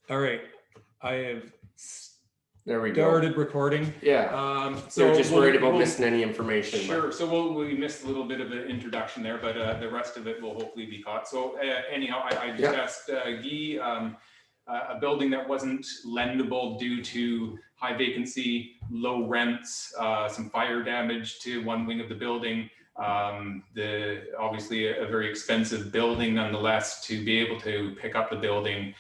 All right, I have There we go. started recording. Yeah. So They're just worried about we'll missing any information. sure. So we missed a little bit of an introduction there, but the rest of it will hopefully be caught. So anyhow, I just Yeah. asked Guy a building that wasn't lendable due to high vacancy, low rents, some fire damage to one wing of the building. The obviously a very expensive building nonetheless to be able to pick up the building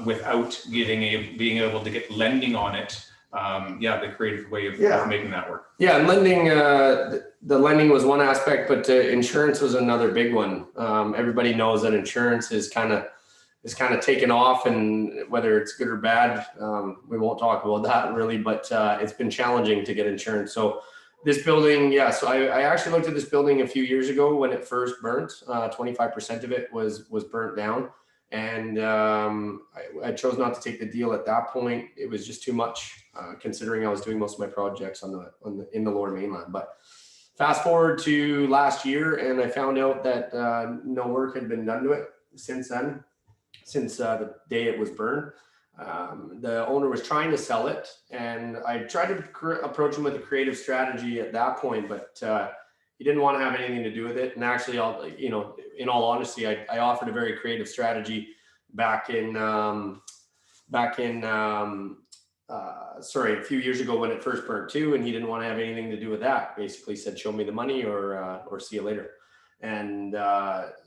without being able to get lending on it. The creative way of making that work. Yeah, and lending, the lending was one aspect, but insurance was another big one. Everybody knows that insurance is kind of taken off, and whether it's good or bad, we won't talk about that really, but it's been challenging to get insurance. So this building, so I actually looked at this building a few years ago when it first burnt. 25% of it was burnt down. And I chose not to take the deal at that point. It was just too much, considering I was doing most of my projects in the Lower Mainland. But fast forward to last year, and I found out that no work had been done to it since then, since the day it was burned. The owner was trying to sell it, and I tried to approach him with a creative strategy at that point, but he didn't want to have anything to do with it. And actually, in all honesty, I offered a very creative strategy back in a few years ago when it first burnt too, and he didn't want to have anything to do with that. Basically said, show me the money or see you later. And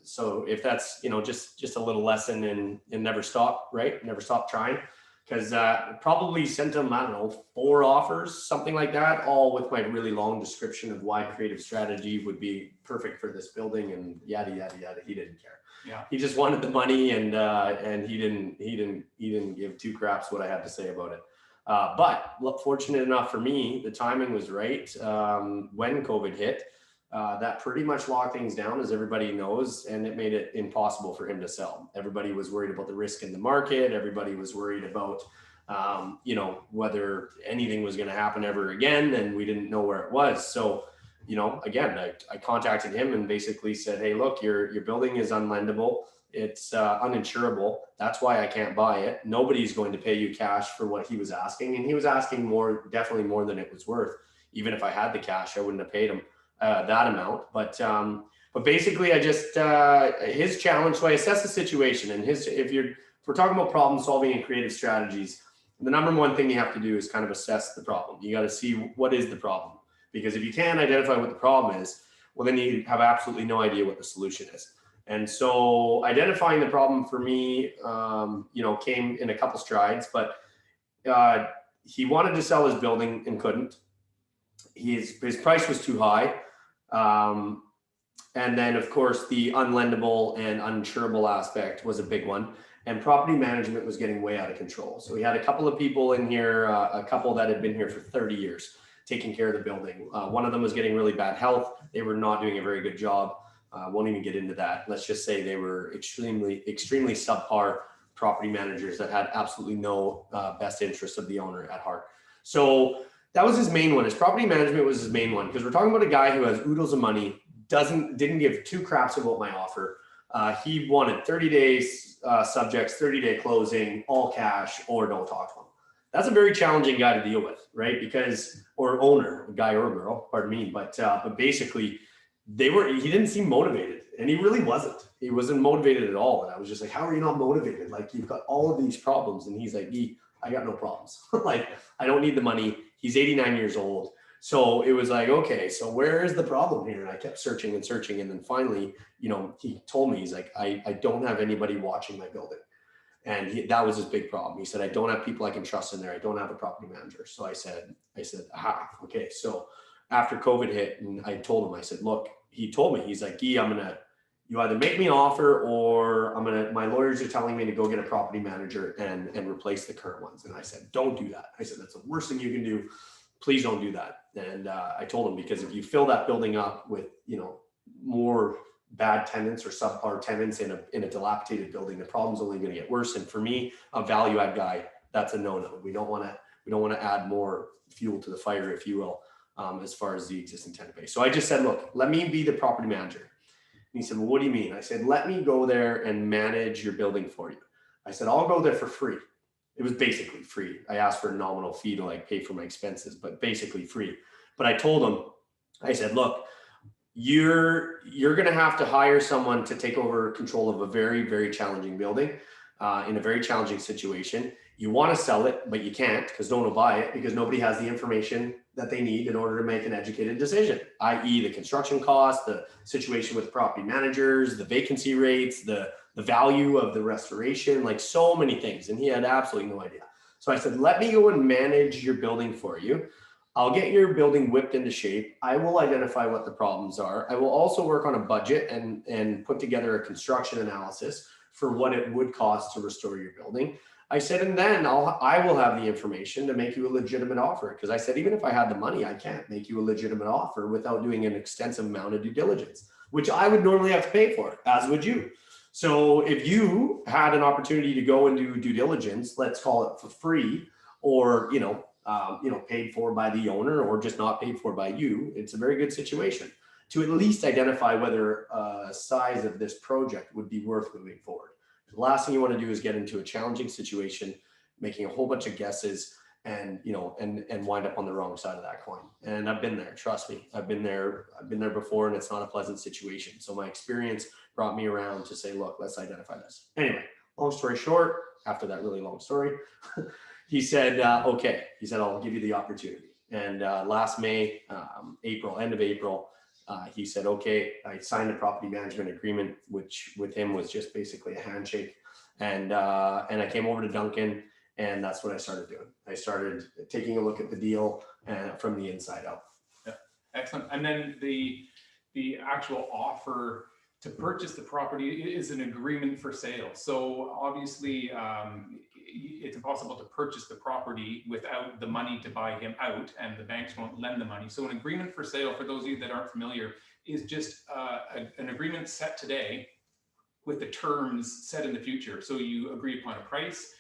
so if that's, just a little lesson in never stop, right? Never stop trying. Because probably sent him, I don't know, 4 offers, something like that, all with my really long description of why creative strategy would be perfect for this building and yada yada yada. He didn't care. Yeah. He just wanted the money, and he didn't give 2 craps what I had to say about it. But fortunate enough for me, the timing was right. When COVID hit, that pretty much locked things down, as everybody knows, and it made it impossible for him to sell. Everybody was worried about the risk in the market. Everybody was worried about, whether anything was going to happen ever again, and we didn't know where it was. So, again, I contacted him and basically said, hey, look, your building is unlendable. It's uninsurable. That's why I can't buy it. Nobody's going to pay you cash for what he was asking. And he was asking definitely more than it was worth. Even if I had the cash, I wouldn't have paid him that amount. But basically, I just his challenge. So I assess the situation, and if we're talking about problem solving and creative strategies, the number one thing you have to do is kind of assess the problem. You got to see what is the problem, because if you can't identify what the problem is, well, then you have absolutely no idea what the solution is. And so identifying the problem for me, came in a couple strides. But he wanted to sell his building and couldn't. His price was too high. And then, of course, the unlendable and uninsurable aspect was a big one. And property management was getting way out of control. So we had a couple of people in here, a couple that had been here for 30 years, taking care of the building. One of them was getting really bad health. They were not doing a very good job. Won't even get into that. Let's just say they were extremely, extremely subpar property managers that had absolutely no best interest of the owner at heart. So that was his main one. His property management was his main one, because we're talking about a guy who has oodles of money, didn't give 2 craps about my offer. He wanted 30 days subjects, 30-day closing, all cash, or don't talk to him. That's a very challenging guy to deal with, right? Because, or owner, guy or girl, pardon me, but basically he didn't seem motivated, and he really wasn't. He wasn't motivated at all. And I was just like, how are you not motivated? Like, you've got all of these problems. And he's like, I got no problems. Like, I don't need the money. He's 89 years old. So it was like, okay, so where is the problem here? And I kept searching and searching. And then finally, he told me, he's like, I don't have anybody watching my building. And that was his big problem. He said, I don't have people I can trust in there. I don't have a property manager. So I said, okay. So after COVID hit, and I told him, I said, look, he told me, he's like, Guy, you either make me an offer, or my lawyers are telling me to go get a property manager and replace the current ones. And I said, don't do that. I said, that's the worst thing you can do. Please don't do that. And I told him, because if you fill that building up with, more bad tenants or subpar tenants in a dilapidated building, the problem's only going to get worse. And for me, a value add guy, that's a no-no. We don't want to add more fuel to the fire, if you will, as far as the existing tenant base. So I just said, look, let me be the property manager. And he said, well, what do you mean? I said, let me go there and manage your building for you. I said, I'll go there for free. It was basically free. I asked for a nominal fee to like pay for my expenses, but basically free. But I told him, I said, look, you're going to have to hire someone to take over control of a very, very challenging building in a very challenging situation. You want to sell it, but you can't because no one will buy it because nobody has the information that they need in order to make an educated decision, i.e. the construction cost, the situation with property managers, the vacancy rates, the value of the restoration, like so many things. And he had absolutely no idea. So I said, let me go and manage your building for you. I'll get your building whipped into shape. I will identify what the problems are. I will also work on a budget and put together a construction analysis for what it would cost to restore your building. I said, and then I will have the information to make you a legitimate offer. Because I said, even if I had the money, I can't make you a legitimate offer without doing an extensive amount of due diligence, which I would normally have to pay for, as would you. So if you had an opportunity to go and do due diligence, let's call it for free, or paid for by the owner, or just not paid for by you, it's a very good situation to at least identify whether size of this project would be worth moving forward. The last thing you want to do is get into a challenging situation, making a whole bunch of guesses and wind up on the wrong side of that coin. And I've been there, trust me. I've been there before, and it's not a pleasant situation. So my experience brought me around to say, look, let's identify this. Anyway, long story short, after that really long story, he said, okay. He said, I'll give you the opportunity. And last May, end of April, he said, okay. I signed a property management agreement, which with him was just basically a handshake. And I came over to Duncan, and that's what I started doing. I started taking a look at the deal from the inside out. Yeah, excellent. And then the actual offer to purchase the property is an agreement for sale. So obviously, it's impossible to purchase the property without the money to buy him out, and the banks won't lend the money. So an agreement for sale, for those of you that aren't familiar, is just an agreement set today with the terms set in the future. So you agree upon a price,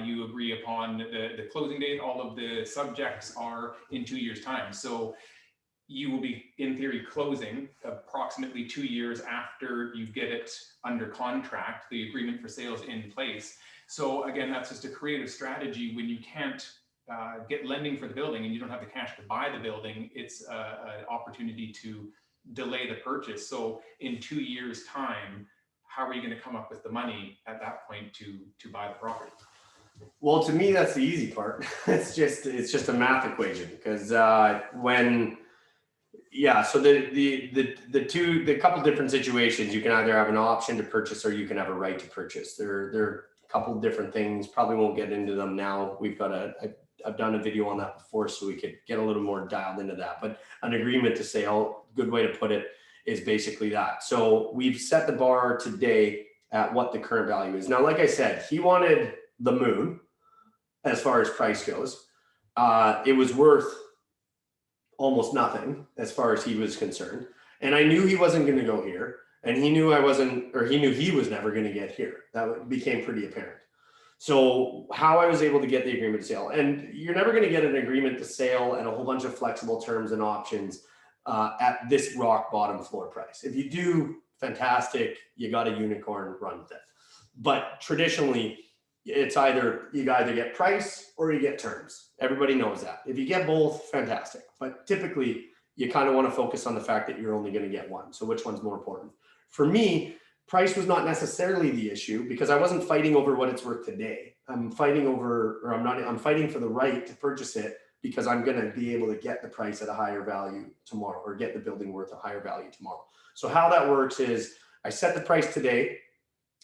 you agree upon the closing date, all of the subjects are in 2 years' time. So you will be, in theory, closing approximately 2 years after you get it under contract, the agreement for sale is in place. So again, that's just a creative strategy when you can't get lending for the building and you don't have the cash to buy the building. It's an opportunity to delay the purchase. So in 2 years' time, how are you going to come up with the money at that point to buy the property? Well, to me, that's the easy part. It's just a math equation because so the couple different situations, you can either have an option to purchase or you can have a right to purchase. There are a couple different things. Probably won't get into them now. I've done a video on that before, so we could get a little more dialed into that. But an agreement to sale, good way to put it, is basically that. So we've set the bar today at what the current value is. Now, like I said, he wanted the moon as far as price goes. It was worth almost nothing as far as he was concerned. And I knew he wasn't going to go here. And he knew he was never going to get here. That became pretty apparent. So how I was able to get the agreement to sale, and you're never going to get an agreement to sale and a whole bunch of flexible terms and options at this rock bottom floor price. If you do, fantastic, you got a unicorn, run with it. But traditionally, it's you either get price or you get terms. Everybody knows that. If you get both, fantastic. But typically, you kind of want to focus on the fact that you're only going to get one. So which one's more important? For me, price was not necessarily the issue because I wasn't fighting over what it's worth today. I'm fighting for the right to purchase it because I'm going to be able to get the price at a higher value tomorrow, or get the building worth a higher value tomorrow. So how that works is I set the price today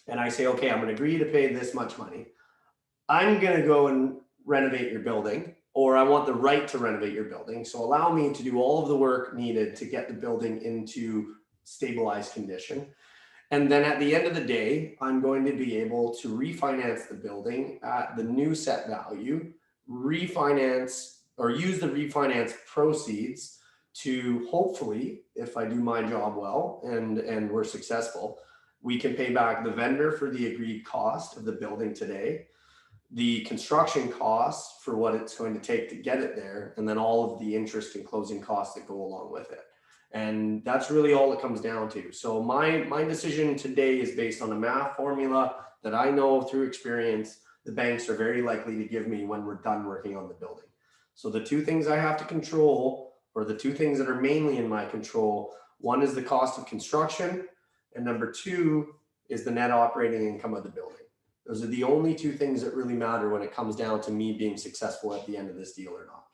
and I say, okay, I'm going to agree to pay this much money. I'm going to go and renovate your building, or I want the right to renovate your building. So allow me to do all of the work needed to get the building into stabilized condition. And then at the end of the day, I'm going to be able to refinance the building at the new set value, refinance or use the refinance proceeds to hopefully, if I do my job well and we're successful, we can pay back the vendor for the agreed cost of the building today, the construction costs for what it's going to take to get it there, and then all of the interest and closing costs that go along with it. And that's really all it comes down to. So my decision today is based on a math formula that I know through experience the banks are very likely to give me when we're done working on the building. So the two things I have to control, or the two things that are mainly in my control, one is the cost of construction, and number two is the net operating income of the building. Those are the only two things that really matter when it comes down to me being successful at the end of this deal or not.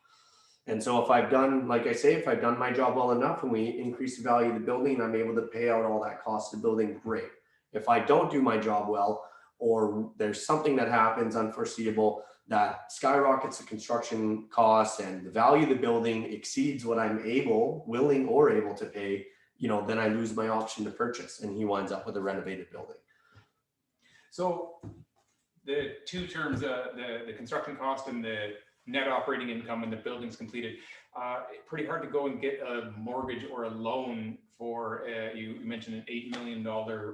And so if I've done, like I say, if I've done my job well enough and we increase the value of the building and I'm able to pay out all that cost of the building, great. If I don't do my job well, or there's something that happens unforeseeable that skyrockets the construction costs and the value of the building exceeds what I'm willing or able to pay, then I lose my option to purchase and he winds up with a renovated building. So the two terms, the construction cost and the net operating income when the building's completed, pretty hard to go and get a mortgage or a loan for, you mentioned an $8 million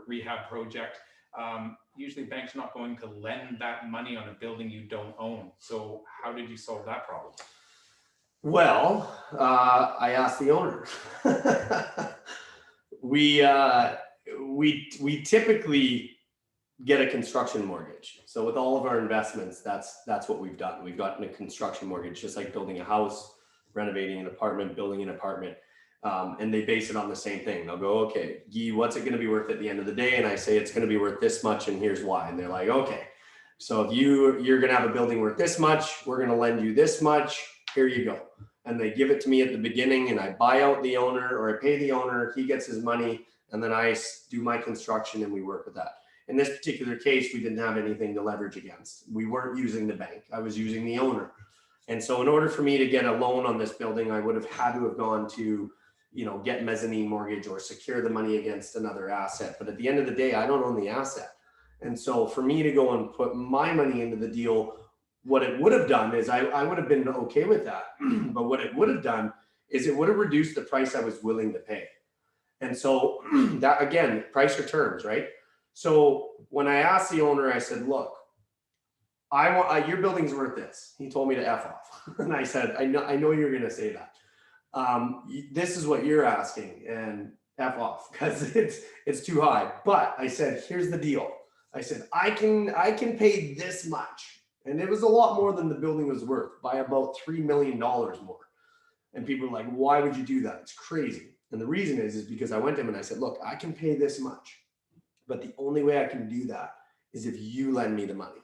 rehab project. Usually banks are not going to lend that money on a building you don't own. So how did you solve that problem? Well, I asked the owner. We typically get a construction mortgage. So with all of our investments, that's what we've done. We've gotten a construction mortgage, just like building a house, renovating an apartment, building an apartment. And they base it on the same thing. They'll go, okay, Guy, what's it going to be worth at the end of the day? And I say, it's going to be worth this much, and here's why. And they're like, okay, so if you're going to have a building worth this much, we're going to lend you this much. Here you go. And they give it to me at the beginning, and I buy out the owner, or I pay the owner, he gets his money, and then I do my construction and we work with that. In this particular case, we didn't have anything to leverage against. We weren't using the bank. I was using the owner. And so in order for me to get a loan on this building, I would have had to have gone to, get mezzanine mortgage or secure the money against another asset. But at the end of the day, I don't own the asset. And so for me to go and put my money into the deal, what it would have done is I would have been okay with that. But what it would have done is it would have reduced the price I was willing to pay. And so that, again, price or terms, right? So when I asked the owner, I said, look, I want your building's worth this. He told me to F off. And I said, I know you're going to say that. This is what you're asking, and F off, because it's too high. But I said, here's the deal. I said, I can pay this much. And it was a lot more than the building was worth, by about $3 million more. And people were like, why would you do that? It's crazy. And the reason is because I went to him and I said, look, I can pay this much, but the only way I can do that is if you lend me the money.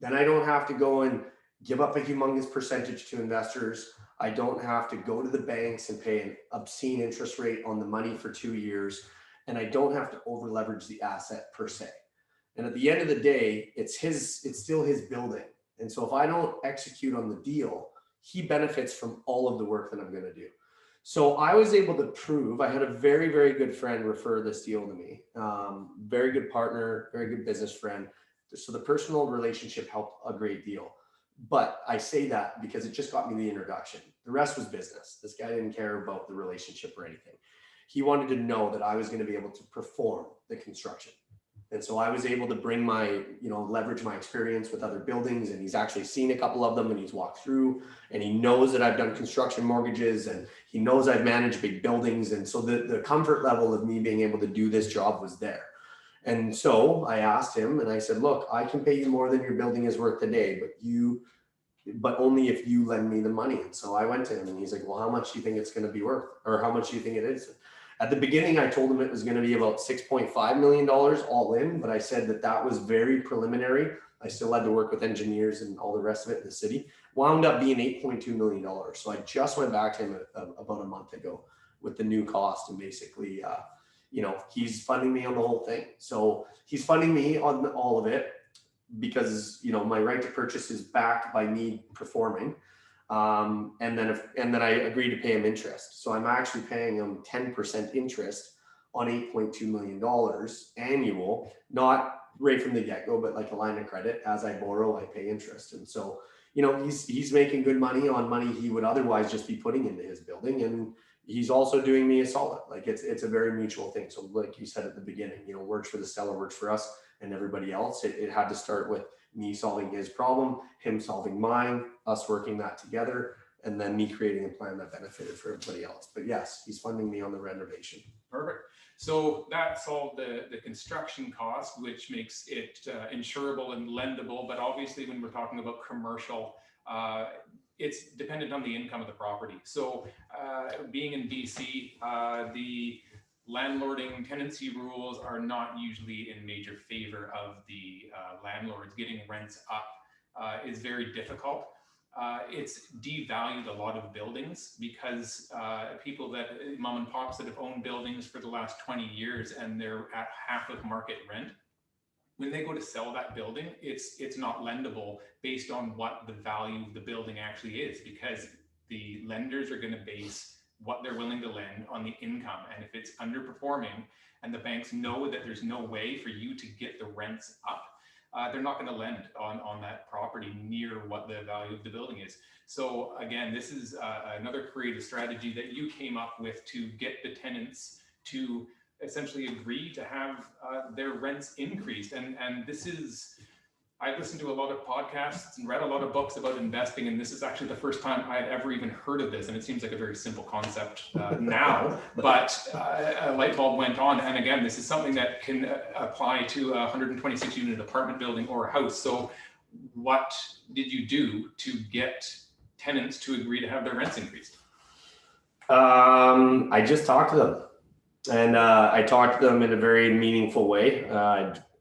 Then I don't have to go and give up a humongous percentage to investors. I don't have to go to the banks and pay an obscene interest rate on the money for 2 years. And I don't have to over leverage the asset per se. And at the end of the day, it's still his building. And so if I don't execute on the deal, he benefits from all of the work that I'm going to do. So I was able to prove, I had a very, very good friend refer this deal to me. Very good partner, very good business friend. So the personal relationship helped a great deal. But I say that because it just got me the introduction. The rest was business. This guy didn't care about the relationship or anything. He wanted to know that I was going to be able to perform the construction. And so I was able to bring my, leverage my experience with other buildings, and he's actually seen a couple of them and he's walked through, and he knows that I've done construction mortgages, and he knows I've managed big buildings. And so the comfort level of me being able to do this job was there. And so I asked him and I said, look, I can pay you more than your building is worth today, but only if you lend me the money. And so I went to him and he's like, well, how much do you think it's going to be worth? Or how much do you think it is? At the beginning, I told him it was going to be about $6.5 million all in, but I said that was very preliminary. I still had to work with engineers and all the rest of it in the city. Wound up being $8.2 million. So I just went back to him about a month ago with the new cost, and basically, he's funding me on the whole thing. So he's funding me on all of it because, my right to purchase is backed by me performing. And then I agreed to pay him interest. So I'm actually paying him 10% interest on $8.2 million annual, not right from the get-go, but like a line of credit. As I borrow, I pay interest. And so, he's making good money on money he would otherwise just be putting into his building. And he's also doing me a solid. Like it's a very mutual thing. So like you said at the beginning, works for the seller, works for us and everybody else. It had to start with me solving his problem, him solving mine, us working that together. and then me creating a plan that benefited for everybody else. But yes, he's funding me on the renovation. Perfect. So that solved the construction cost, which makes it insurable and lendable. But obviously, when we're talking about commercial, it's dependent on the income of the property. So being in BC, the landlording tenancy rules are not usually in major favor of the landlords. Getting rents up is very difficult. It's devalued a lot of buildings because people that mom and pops that have owned buildings for the last 20 years and they're at half of market rent, when they go to sell that building, it's not lendable based on what the value of the building actually is, because the lenders are going to base what they're willing to lend on the income. And if it's underperforming and the banks know that there's no way for you to get the rents up, they're not going to lend on that property near what the value of the building is. So again, this is another creative strategy that you came up with to get the tenants to essentially agree to have their rents increased. And this is, I've listened to a lot of podcasts and read a lot of books about investing, and this is actually the first time I had ever even heard of this. And it seems like a very simple concept now, but a light bulb went on. And again, this is something that can apply to a 126 unit apartment building or a house. So what did you do to get tenants to agree to have their rents increased? I just talked to them, and I talked to them in a very meaningful way.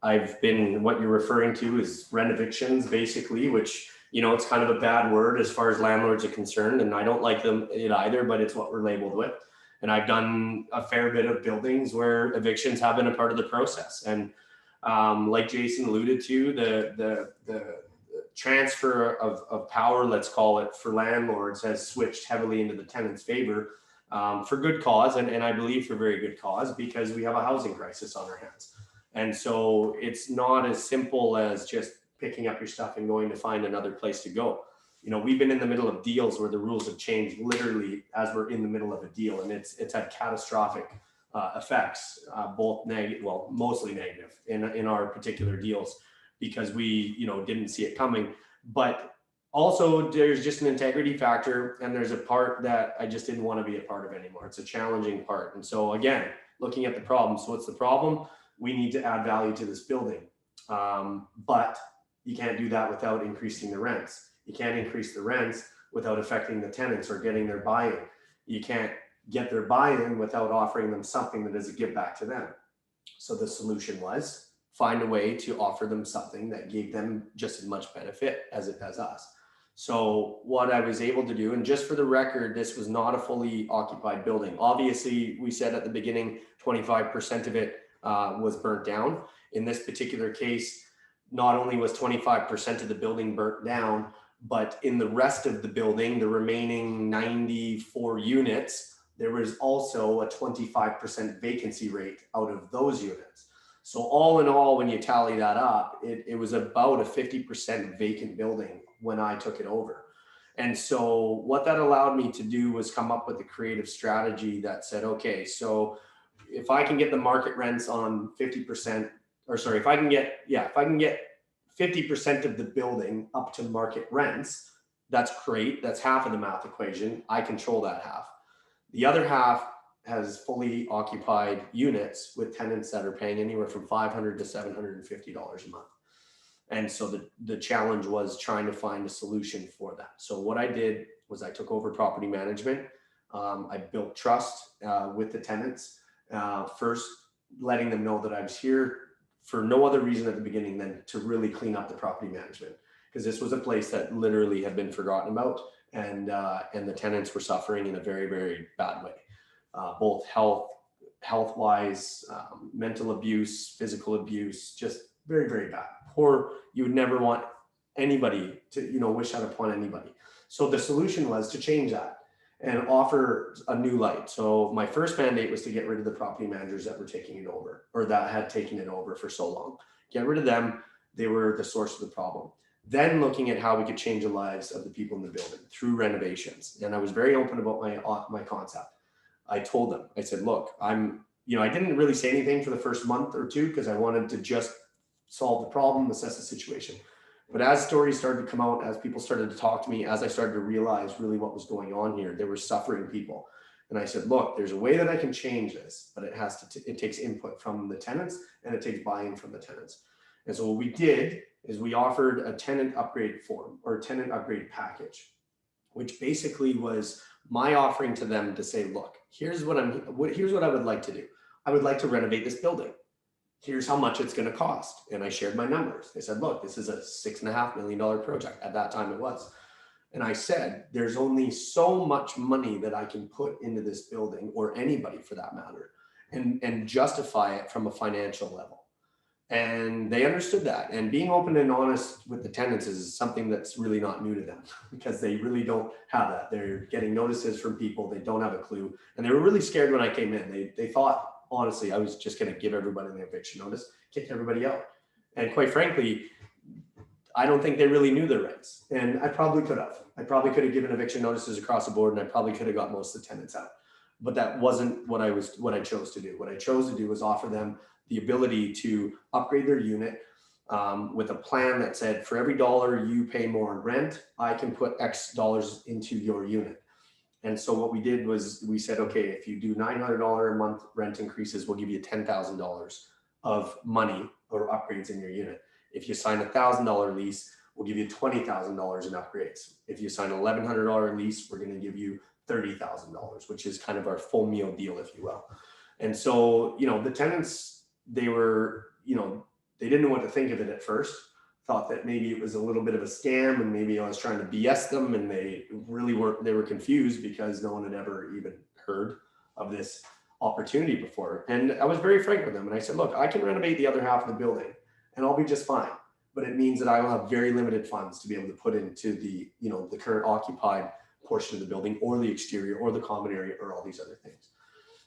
I've been, what you're referring to is renovictions, basically, which, you know, it's kind of a bad word as far as landlords are concerned, and I don't like it either, but it's what we're labeled with. And I've done a fair bit of buildings where evictions have been a part of the process. And like Jason alluded to, the transfer of power, let's call it, for landlords has switched heavily into the tenant's favor, for good cause, and I believe for very good cause, because we have a housing crisis on our hands. And so it's not as simple as just picking up your stuff and going to find another place to go. You know, we've been in the middle of deals where the rules have changed literally as we're in the middle of a deal, and it's had catastrophic effects, both negative, well, mostly negative in our particular deals, because we, you know, didn't see it coming. But also there's just an integrity factor, and there's a part that I just didn't want to be a part of anymore. It's a challenging part. And so again, looking at the problem. So what's the problem? We need to add value to this building. But you can't do that without increasing the rents. You can't increase the rents without affecting the tenants or getting their buy-in. You can't get their buy-in without offering them something that is a give back to them. So the solution was find a way to offer them something that gave them just as much benefit as it does us. So what I was able to do, and just for the record, this was not a fully occupied building. Obviously, we said at the beginning, 25% of it was burnt down. In this particular case, not only was 25% of the building burnt down, but in the rest of the building, the remaining 94 units, there was also a 25% vacancy rate out of those units. So all in all, when you tally that up, it was about a 50% vacant building when I took it over. And so what that allowed me to do was come up with a creative strategy that said, okay, so if I can get the market rents on 50%, or sorry, if I can get 50% of the building up to market rents, that's great. That's half of the math equation. I control that half. The other half has fully occupied units with tenants that are paying anywhere from $500 to $750 a month. And so the challenge was trying to find a solution for that. So what I did was I took over property management. I built trust with the tenants. First, letting them know that I was here for no other reason at the beginning than to really clean up the property management, because this was a place that literally had been forgotten about, and the tenants were suffering in a very, very bad way, both health-wise, mental abuse, physical abuse, just very, very bad. Poor, you would never want anybody to, you know, wish that upon anybody. So the solution was to change that and offer a new light. So my first mandate was to get rid of the property managers that were taking it over, or that had taken it over for so long. Get rid of them. They were the source of the problem. Then looking at how we could change the lives of the people in the building through renovations. And I was very open about my concept. I told them, I said, look, I didn't really say anything for the first month or two because I wanted to just solve the problem, assess the situation. But as stories started to come out, as people started to talk to me, as I started to realize really what was going on here, there were suffering people. And I said, look, there's a way that I can change this, but it takes input from the tenants and it takes buy-in from the tenants. And so what we did is we offered a tenant upgrade form or a tenant upgrade package, which basically was my offering to them to say, look, here's what I would like to do. I would like to renovate this building. Here's how much it's going to cost. And I shared my numbers. They said, look, this is a $6.5 million project. At that time it was. And I said, there's only so much money that I can put into this building, or anybody for that matter, and justify it from a financial level. And they understood that. And being open and honest with the tenants is something that's really not new to them because they really don't have that. They're getting notices from people. They don't have a clue. And they were really scared when I came in. They thought, honestly, I was just going to give everybody an eviction notice, kick everybody out. And quite frankly, I don't think they really knew their rights. And I probably could have. I probably could have given eviction notices across the board, and I probably could have got most of the tenants out. But that wasn't what I chose to do. What I chose to do was offer them the ability to upgrade their unit with a plan that said, for every dollar you pay more in rent, I can put X dollars into your unit. And so what we did was we said, okay, if you do $900 a month rent increases, we'll give you $10,000 of money or upgrades in your unit. If you sign a $1,000 lease, we'll give you $20,000 in upgrades. If you sign an $1,100 lease, we're going to give you $30,000, which is kind of our full meal deal, if you will. And so, the tenants, they didn't know what to think of it at first. Thought that maybe it was a little bit of a scam and maybe I was trying to BS them, and they were confused because no one had ever even heard of this opportunity before. And I was very frank with them. And I said, look, I can renovate the other half of the building and I'll be just fine. But it means that I will have very limited funds to be able to put into the current occupied portion of the building or the exterior or the common area or all these other things.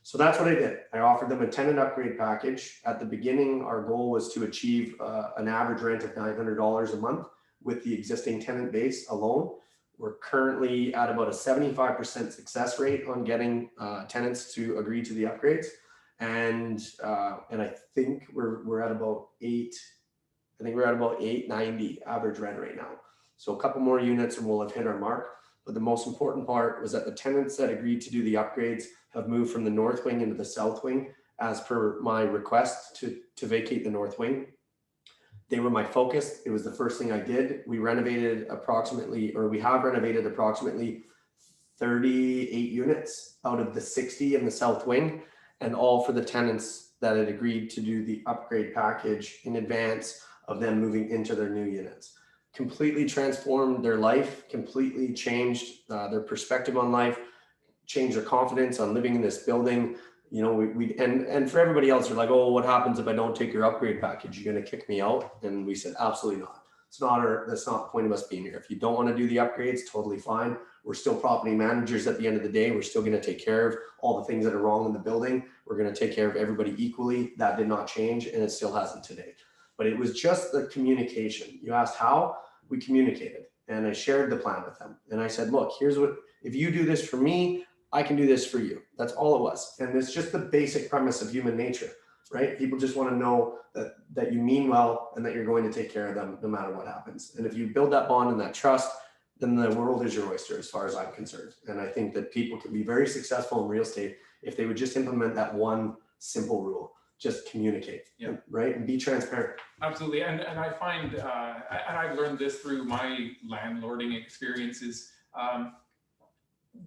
So that's what I did. I offered them a tenant upgrade package. At the beginning, our goal was to achieve an average rent of $900 a month with the existing tenant base alone. We're currently at about a 75% success rate on getting tenants to agree to the upgrades. And I think we're at about $890 average rent right now. So a couple more units and we'll have hit our mark. But the most important part was that the tenants that agreed to do the upgrades have moved from the north wing into the south wing as per my request to vacate the north wing. They were my focus. It was the first thing I did. We have renovated approximately 38 units out of the 60 in the south wing, and all for the tenants that had agreed to do the upgrade package in advance of them moving into their new units. Completely transformed their life, completely changed their perspective on life, changed their confidence on living in this building. And for everybody else, they're like, oh, what happens if I don't take your upgrade package? You're going to kick me out? And we said, absolutely not. That's not the point of us being here. If you don't want to do the upgrades, totally fine. We're still property managers at the end of the day. We're still going to take care of all the things that are wrong in the building. We're going to take care of everybody equally. That did not change, and it still hasn't today. But it was just the communication. You asked how? We communicated, and I shared the plan with them. And I said, look, if you do this for me, I can do this for you. That's all it was. And it's just the basic premise of human nature, right? People just want to know that you mean well and that you're going to take care of them no matter what happens. And if you build that bond and that trust, then the world is your oyster as far as I'm concerned. And I think that people can be very successful in real estate if they would just implement that one simple rule. Just communicate, right? And be transparent. Absolutely. And I find, and I've learned this through my landlording experiences,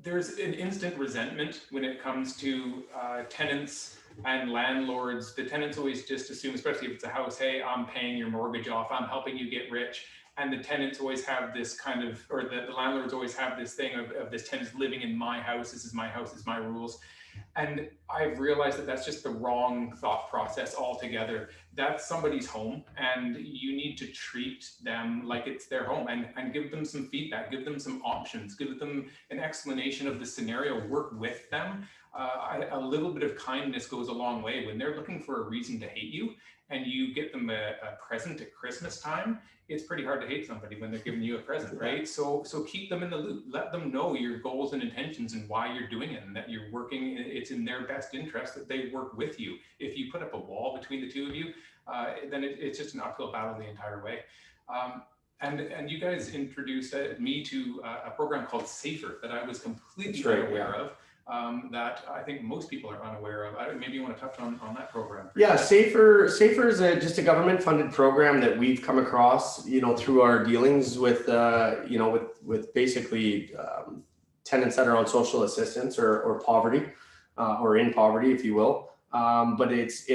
there's an instant resentment when it comes to tenants and landlords. The tenants always just assume, especially if it's a house, hey, I'm paying your mortgage off, I'm helping you get rich. And the tenants always have this kind of, or the landlords always have this thing of this tenant's living in my house, this is my house, this is my rules. And I've realized that that's just the wrong thought process altogether. That's somebody's home, and you need to treat them like it's their home and give them some feedback, give them some options, give them an explanation of the scenario, work with them. A little bit of kindness goes a long way. When they're looking for a reason to hate you and you get them a present at Christmas time, it's pretty hard to hate somebody when they're giving you a present, right? So keep them in the loop. Let them know your goals and intentions and why you're doing it, and that you're working, it's in their best interest that they work with you. If you put up a wall between the two of you, then it's just an uphill battle the entire way. And you guys introduced me to a program called Safer that I was completely That's right, unaware of. That I think most people are unaware of. Maybe you want to touch on that program. Yeah, Safer is just a government funded program that we've come across, through our dealings with, with basically tenants that are on social assistance or poverty, or in poverty, if you will. But it's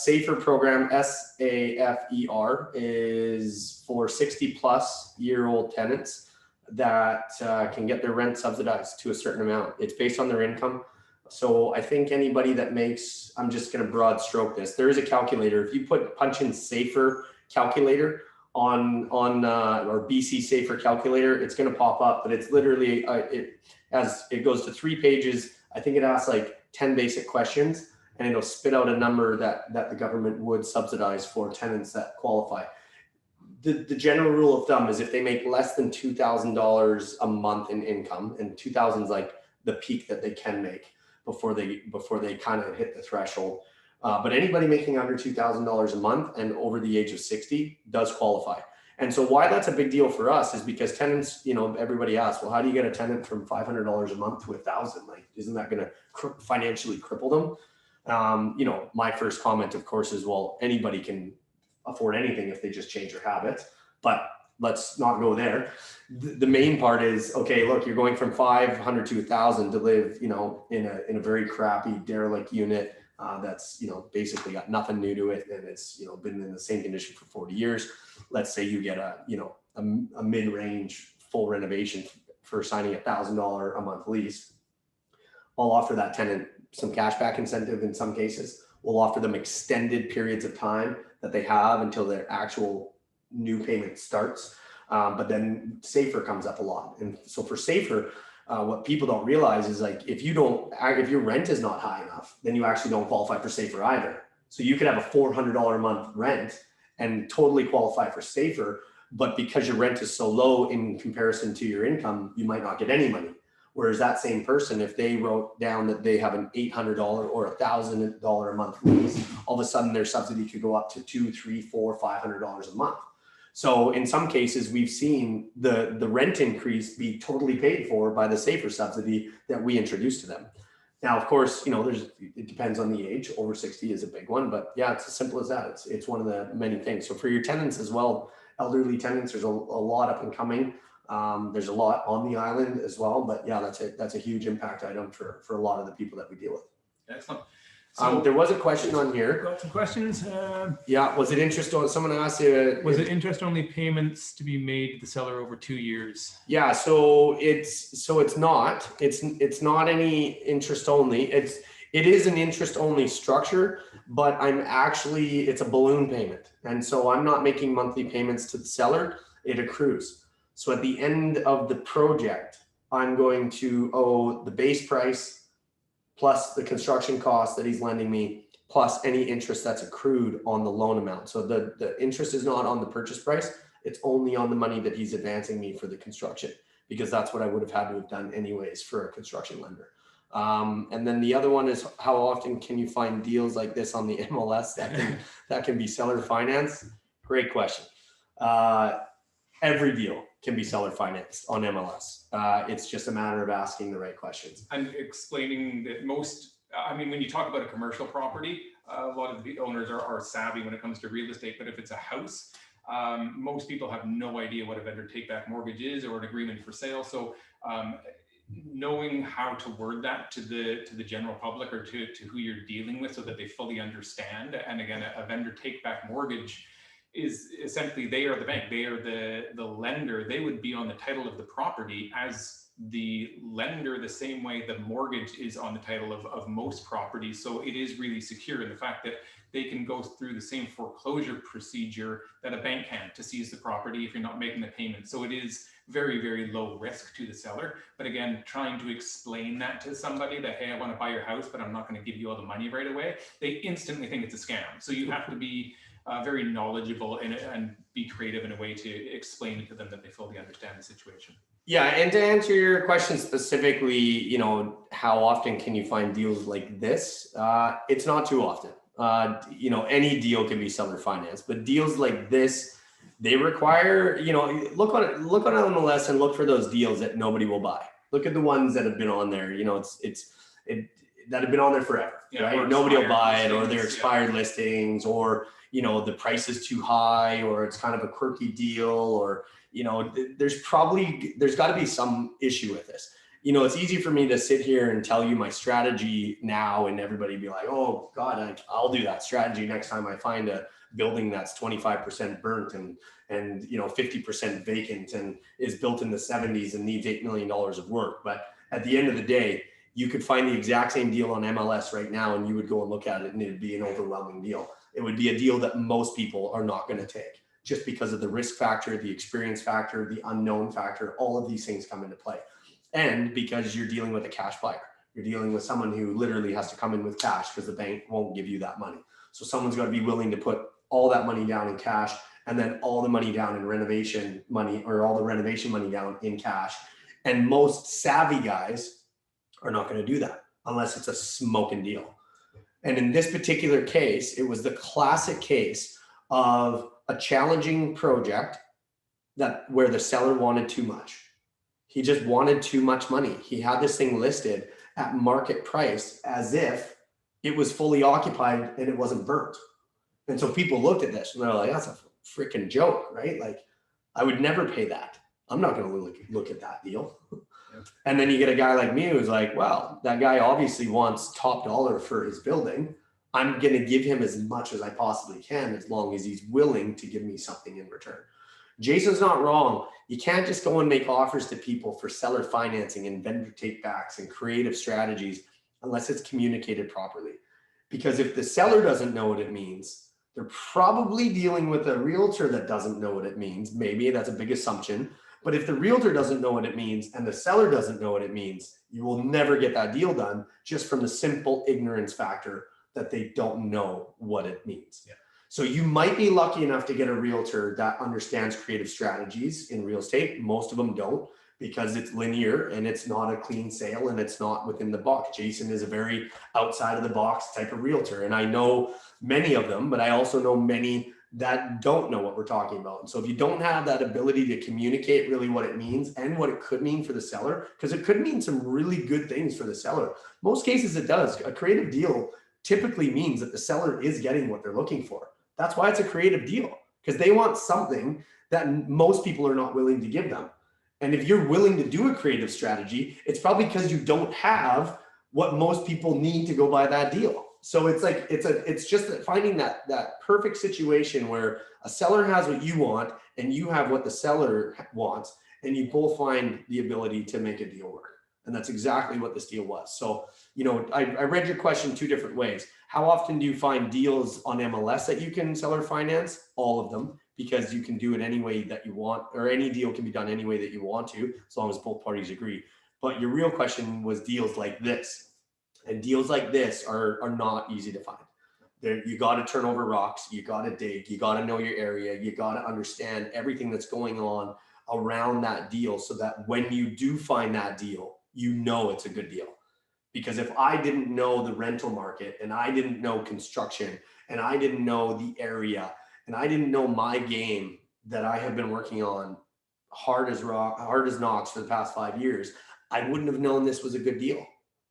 Safer program, SAFER, is for 60+ year old tenants that can get their rent subsidized to a certain amount. It's based on their income. So I think anybody that makes, I'm just going to broad stroke this. There is a calculator. If you punch in Safer calculator on or BC Safer calculator, it's going to pop up. But it's literally it goes to 3 pages. I think it asks like 10 basic questions, and it'll spit out a number that the government would subsidize for tenants that qualify. The general rule of thumb is if they make less than $2,000 a month in income, and 2,000 is like the peak that they can make before they kind of hit the threshold. But anybody making under $2,000 a month and over the age of 60 does qualify. And so why that's a big deal for us is because tenants, everybody asks, well, how do you get a tenant from $500 a month to $1,000? Like, isn't that going to financially cripple them? My first comment, of course, is, well, anybody can afford anything if they just change their habits, but let's not go there. The main part is, okay, look, you're going from 500 to 1,000 to live, in a very crappy derelict unit that's, basically got nothing new to it, and it's, been in the same condition for 40 years. Let's say you get a mid-range full renovation for signing $1,000 a month lease. I'll offer that tenant some cashback incentive in some cases. We'll offer them extended periods of time that they have until their actual new payment starts. But then Safer comes up a lot. And so for Safer, what people don't realize is, like, if your rent is not high enough, then you actually don't qualify for Safer either. So you could have a $400 a month rent and totally qualify for Safer, but because your rent is so low in comparison to your income, you might not get any money. Whereas that same person, if they wrote down that they have an $800 or $1,000 a month lease, all of a sudden their subsidy could go up to $200, $300, $400, $500 a month. So in some cases, we've seen the rent increase be totally paid for by the Safer subsidy that we introduced to them. Now, of course, it depends on the age. Over 60 is a big one, but yeah, it's as simple as that. It's one of the many things. So for your tenants as well, elderly tenants, there's a lot up and coming. There's a lot on the island as well, but yeah, that's a huge impact item for a lot of the people that we deal with. Excellent. So there was a question on here. Got some questions. Yeah, was it interest on? Someone asked Was it interest only payments to be made to the seller over 2 years? Yeah, so it's not. It's not any interest only. It is an interest only structure, but it's a balloon payment, and so I'm not making monthly payments to the seller. It accrues. So at the end of the project, I'm going to owe the base price plus the construction cost that he's lending me, plus any interest that's accrued on the loan amount. So the interest is not on the purchase price. It's only on the money that he's advancing me for the construction, because that's what I would have had to have done anyways for a construction lender. And then the other one is, how often can you find deals like this on the MLS that can be seller finance? Great question. Every deal can be seller financed on MLS. It's just a matter of asking the right questions. And explaining that when you talk about a commercial property, a lot of the owners are savvy when it comes to real estate, but if it's a house, most people have no idea what a vendor take-back mortgage is or an agreement for sale. So knowing how to word that to the general public or to who you're dealing with so that they fully understand. And again, a vendor take-back mortgage is essentially, they are the bank, they are the lender. They would be on the title of the property as the lender, the same way the mortgage is on the title of most properties. So it is really secure in the fact that they can go through the same foreclosure procedure that a bank can to seize the property if you're not making the payment. So it is very, very low risk to the seller. But again, trying to explain that to somebody that, hey, I want to buy your house, but I'm not going to give you all the money right away, they instantly think it's a scam. So you have to be very knowledgeable and be creative in a way to explain it to them that they fully understand the situation. Yeah, and to answer your question specifically, how often can you find deals like this? It's not too often. Any deal can be seller financed, but deals like this, They require, look on MLS and look for those deals that nobody will buy. Look at the ones that have been on there. That have been on there forever, right? Nobody will buy it, or they're expired listings, or the price is too high, or it's kind of a quirky deal, or there's got to be some issue with this. It's easy for me to sit here and tell you my strategy now, and everybody be like, oh God, I'll do that strategy next time I find a building that's 25% burnt and 50% vacant and is built in the 70s and needs $8 million of work. But at the end of the day, you could find the exact same deal on MLS right now, and you would go and look at it, and it'd be an overwhelming deal. It would be a deal that most people are not going to take, just because of the risk factor, the experience factor, the unknown factor. All of these things come into play. And because you're dealing with a cash buyer, you're dealing with someone who literally has to come in with cash because the bank won't give you that money. So someone's got to be willing to put all that money down in cash, and then all the money down in renovation money, or all the renovation money down in cash. And most savvy guys are not going to do that unless it's a smoking deal. And in this particular case, it was the classic case of a challenging project where the seller wanted too much. He just wanted too much money. He had this thing listed at market price as if it was fully occupied and it wasn't burnt. And so people looked at this and they're like, that's a freaking joke, right? Like, I would never pay that. I'm not going to look at that deal. And then you get a guy like me who's like, well, that guy obviously wants top dollar for his building. I'm going to give him as much as I possibly can, as long as he's willing to give me something in return. Jason's not wrong. You can't just go and make offers to people for seller financing and vendor take backs and creative strategies unless it's communicated properly. Because if the seller doesn't know what it means, they're probably dealing with a realtor that doesn't know what it means. Maybe that's a big assumption. But if the realtor doesn't know what it means and the seller doesn't know what it means, you will never get that deal done, just from the simple ignorance factor that they don't know what it means. Yeah. So you might be lucky enough to get a realtor that understands creative strategies in real estate. Most of them don't, because it's linear and it's not a clean sale and it's not within the box. Jason is a very outside of the box type of realtor. And I know many of them, but I also know many that don't know what we're talking about. And so if you don't have that ability to communicate really what it means and what it could mean for the seller, because it could mean some really good things for the seller. Most cases it does. A creative deal typically means that the seller is getting what they're looking for. That's why it's a creative deal, because they want something that most people are not willing to give them. And if you're willing to do a creative strategy, it's probably because you don't have what most people need to go buy that deal. So it's like, it's just finding that perfect situation where a seller has what you want and you have what the seller wants, and you both find the ability to make a deal work. And that's exactly what this deal was. So, I read your question two different ways. How often do you find deals on MLS that you can seller finance? All of them, because you can do it any way that you want, or any deal can be done any way that you want to, as long as both parties agree. But your real question was deals like this. And deals like this are not easy to find. You got to turn over rocks. You got to dig. You got to know your area. You got to understand everything that's going on around that deal, so that when you do find that deal, it's a good deal. Because if I didn't know the rental market, and I didn't know construction, and I didn't know the area, and I didn't know my game that I have been working on hard as knocks for the past 5 years, I wouldn't have known this was a good deal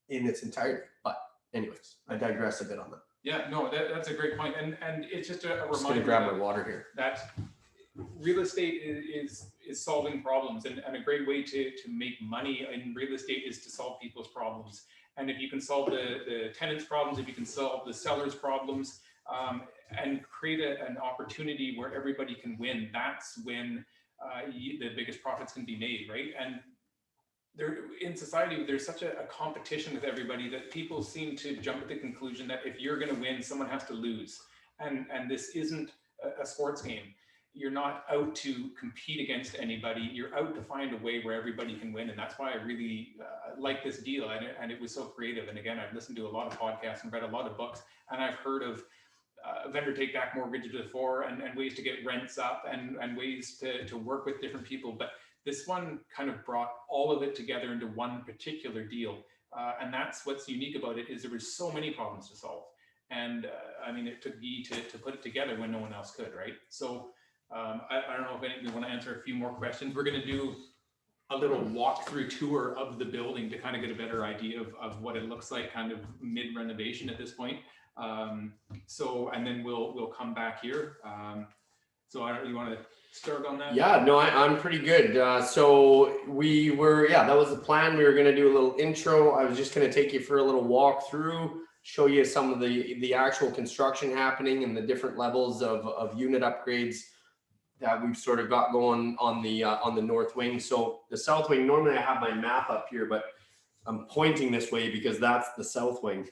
in its entirety. But anyways, I digress a bit on that. Yeah, no, that's a great point. And it's just a reminder. I'm just gonna grab my water here. That real estate is solving problems, and a great way to make money in real estate is to solve people's problems. And if you can solve the tenants' problems, if you can solve the sellers' problems, and create an opportunity where everybody can win, that's when the biggest profits can be made, right? And in society, there's such a competition with everybody that people seem to jump at the conclusion that if you're going to win, someone has to lose. And this isn't a sports game. You're not out to compete against anybody. You're out to find a way where everybody can win. And that's why I really like this deal. And it was so creative. And again, I've listened to a lot of podcasts and read a lot of books, and I've heard of vendor take back mortgages before, and ways to get rents up, and ways to work with different people. But this one kind of brought all of it together into one particular deal. And that's what's unique about it, is there was so many problems to solve. And I mean, it took me to put it together when no one else could, right? So I don't know if anybody want to answer a few more questions. We're going to do a little walkthrough tour of the building to kind of get a better idea of what it looks like kind of mid renovation at this point. And then we'll come back here. So you want to start on that? Yeah, no, I'm pretty good. So we were, that was the plan. We were going to do a little intro. I was just going to take you for a little walk through, show you some of the actual construction happening and the different levels of unit upgrades that we've sort of got going on the north wing. So the south wing, normally I have my map up here, but I'm pointing this way because that's the south wing.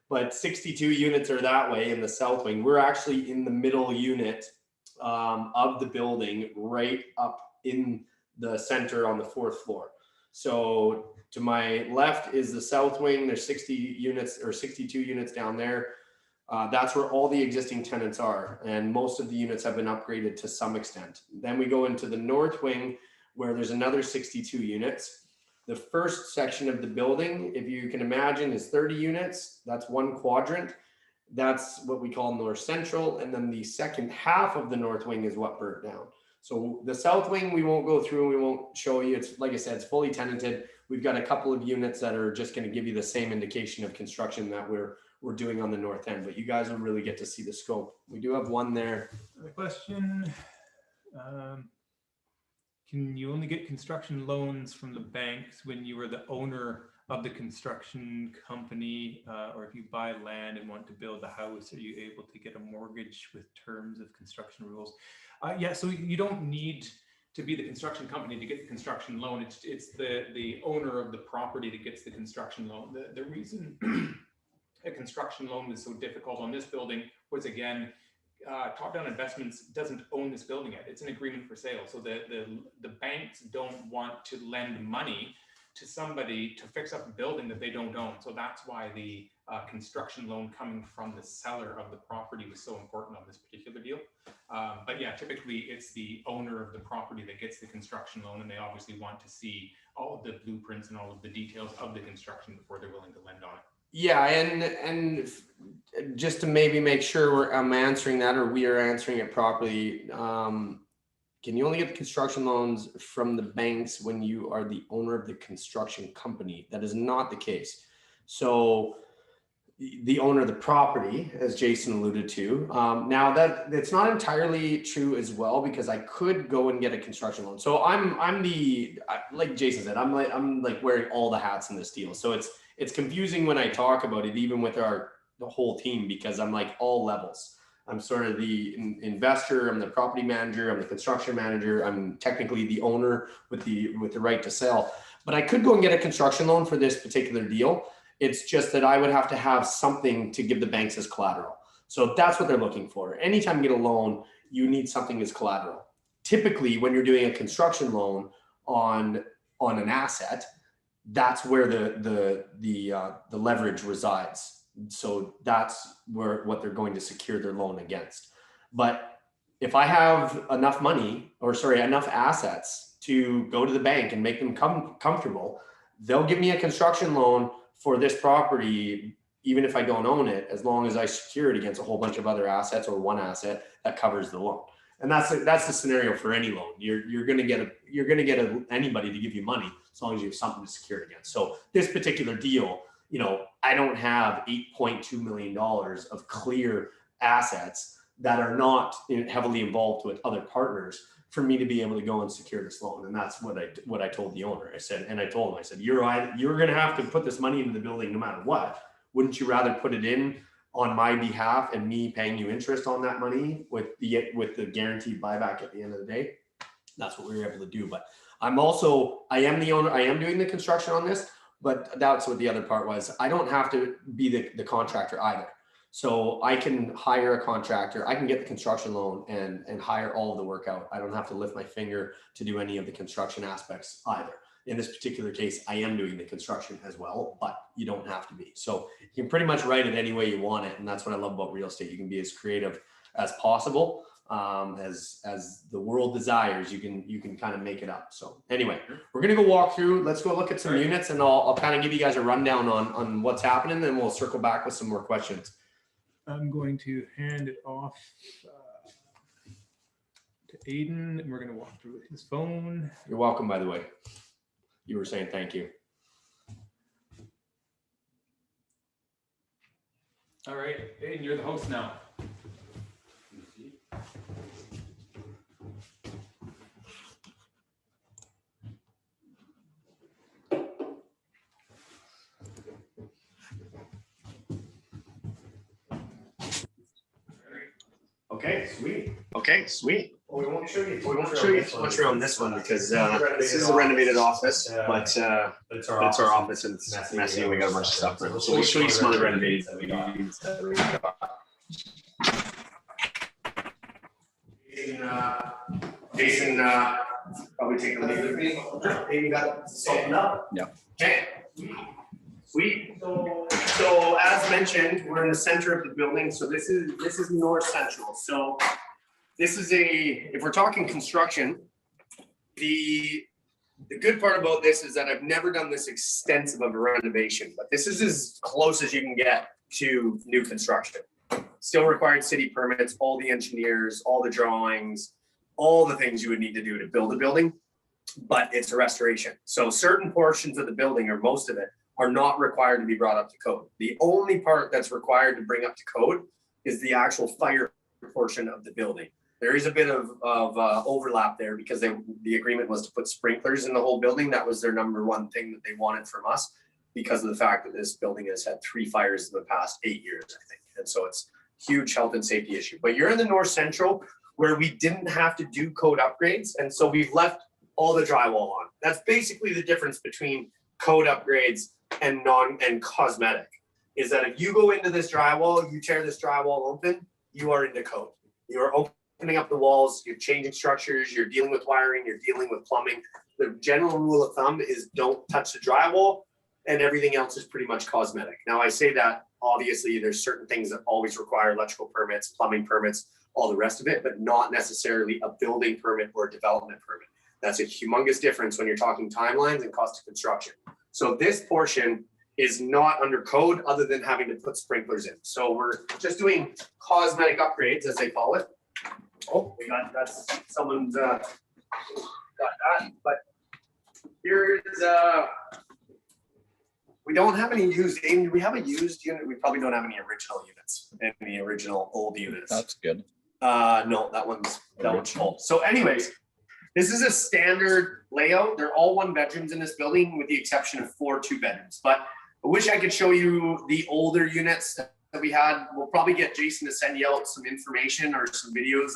But 62 units are that way in the south wing. We're actually in the middle unit of the building, right up in the center on the 4th floor. So to my left is the south wing. There's 60 units or 62 units down there. That's where all the existing tenants are, and most of the units have been upgraded to some extent. Then we go into the north wing where there's another 62 units. The first section of the building, if you can imagine, is 30 units. That's one quadrant. That's what we call North Central. And then the second half of the north wing is what burnt down. So the south wing, we won't go through, we won't show you. It's like I said, it's fully tenanted. We've got a couple of units that are just going to give you the same indication of construction that we're doing on the north end, but you guys will really get to see the scope. We do have one there. The question, can you only get construction loans from the banks when you are the owner of the construction company, or if you buy land and want to build a house, are you able to get a mortgage with terms of construction rules? Yeah, so you don't need to be the construction company to get the construction loan. It's the owner of the property that gets the construction loan. The reason a construction loan was so difficult on this building was, again, Top-Down Investments doesn't own this building yet. It's an agreement for sale. So the banks don't want to lend money to somebody to fix up a building that they don't own. So that's why the construction loan coming from the seller of the property was so important on this particular deal. But yeah, typically it's the owner of the property that gets the construction loan, and they obviously want to see all of the blueprints and all of the details of the construction before they're willing to lend on it. Yeah, and just to maybe make sure I'm answering that, or we are answering it properly, can you only get the construction loans from the banks when you are the owner of the construction company? That is not the case. So the owner of the property, as Jason alluded to, now that's not entirely true as well, because I could go and get a construction loan. So I'm like Jason said, I'm like wearing all the hats in this deal. So it's confusing when I talk about it, even with the whole team, because I'm like all levels. I'm sort of the investor, I'm the property manager, I'm the construction manager, I'm technically the owner with the right to sell. But I could go and get a construction loan for this particular deal. It's just that I would have to have something to give the banks as collateral. So that's what they're looking for. Anytime you get a loan, you need something as collateral. Typically, when you're doing a construction loan on an asset, that's where the leverage resides. So that's what they're going to secure their loan against. But if I have enough money, enough assets to go to the bank and make them comfortable, they'll give me a construction loan for this property, even if I don't own it, as long as I secure it against a whole bunch of other assets or one asset that covers the loan. And that's the scenario for any loan. You're going to get anybody to give you money as long as you have something to secure it against. So this particular deal, I don't have $8.2 million of clear assets that are not heavily involved with other partners for me to be able to go and secure this loan. And that's what I told the owner. I said, you're going to have to put this money into the building no matter what. Wouldn't you rather put it in on my behalf and me paying you interest on that money with the guaranteed buyback at the end of the day? That's what we were able to do. But I am the owner. I am doing the construction on this, but that's what the other part was. I don't have to be the contractor either. So I can hire a contractor. I can get the construction loan and hire all of the work out. I don't have to lift my finger to do any of the construction aspects either. In this particular case, I am doing the construction as well, but you don't have to be. So you can pretty much write it any way you want it. And that's what I love about real estate. You can be as creative as possible, as the world desires. You can kind of make it up. So anyway, we're going to go walk through. Let's go look at some units, and I'll kind of give you guys a rundown on what's happening. Then we'll circle back with some more questions. I'm going to hand it off to to Aiden, and we're going to walk through his phone. You're welcome, by the way. You were saying thank you. All right, Aiden, you're the host now. Okay, sweet. Well, we won't show you too much around this one because this is a renovated office, but it's our office and it's messy and we got a bunch of stuff around. So we'll show you some other renovations that we got. Jason, probably take a lead with me. Maybe got something up. Yeah. Okay. Sweet. So as mentioned, we're in the center of the building. So this is north central. So this is if we're talking construction, the good part about this is that I've never done this extensive of a renovation, but this is as close as you can get to new construction. Still required city permits, all the engineers, all the drawings, all the things you would need to do to build a building, but it's a restoration. So certain portions of the building, or most of it, are not required to be brought up to code. The only part that's required to bring up to code is the actual fire portion of the building. There is a bit of overlap there because the agreement was to put sprinklers in the whole building. That was their number one thing that they wanted from us because of the fact that this building has had 3 fires in the past 8 years, I think. And so it's a huge health and safety issue. But you're in the north central where we didn't have to do code upgrades. And so we've left all the drywall on. That's basically the difference between code upgrades and cosmetic, is that if you go into this drywall, you tear this drywall open, you are into code. You are opening up the walls, you're changing structures, you're dealing with wiring, you're dealing with plumbing. The general rule of thumb is don't touch the drywall, and everything else is pretty much cosmetic. Now I say that, obviously there's certain things that always require electrical permits, plumbing permits, all the rest of it, but not necessarily a building permit or a development permit. That's a humongous difference when you're talking timelines and cost of construction. So this portion is not under code other than having to put sprinklers in. So we're just doing cosmetic upgrades, as they call it. Oh, that's someone's got that. But here's we don't have any used. Do we have a used unit? We probably don't have any original units, any original old units. That's good. No, that one's full. So anyways, this is a standard layout. They're all 1 bedrooms in this building with the exception of 4 2-bedrooms. But I wish I could show you the older units that we had. We'll probably get Jason to send you out some information or some videos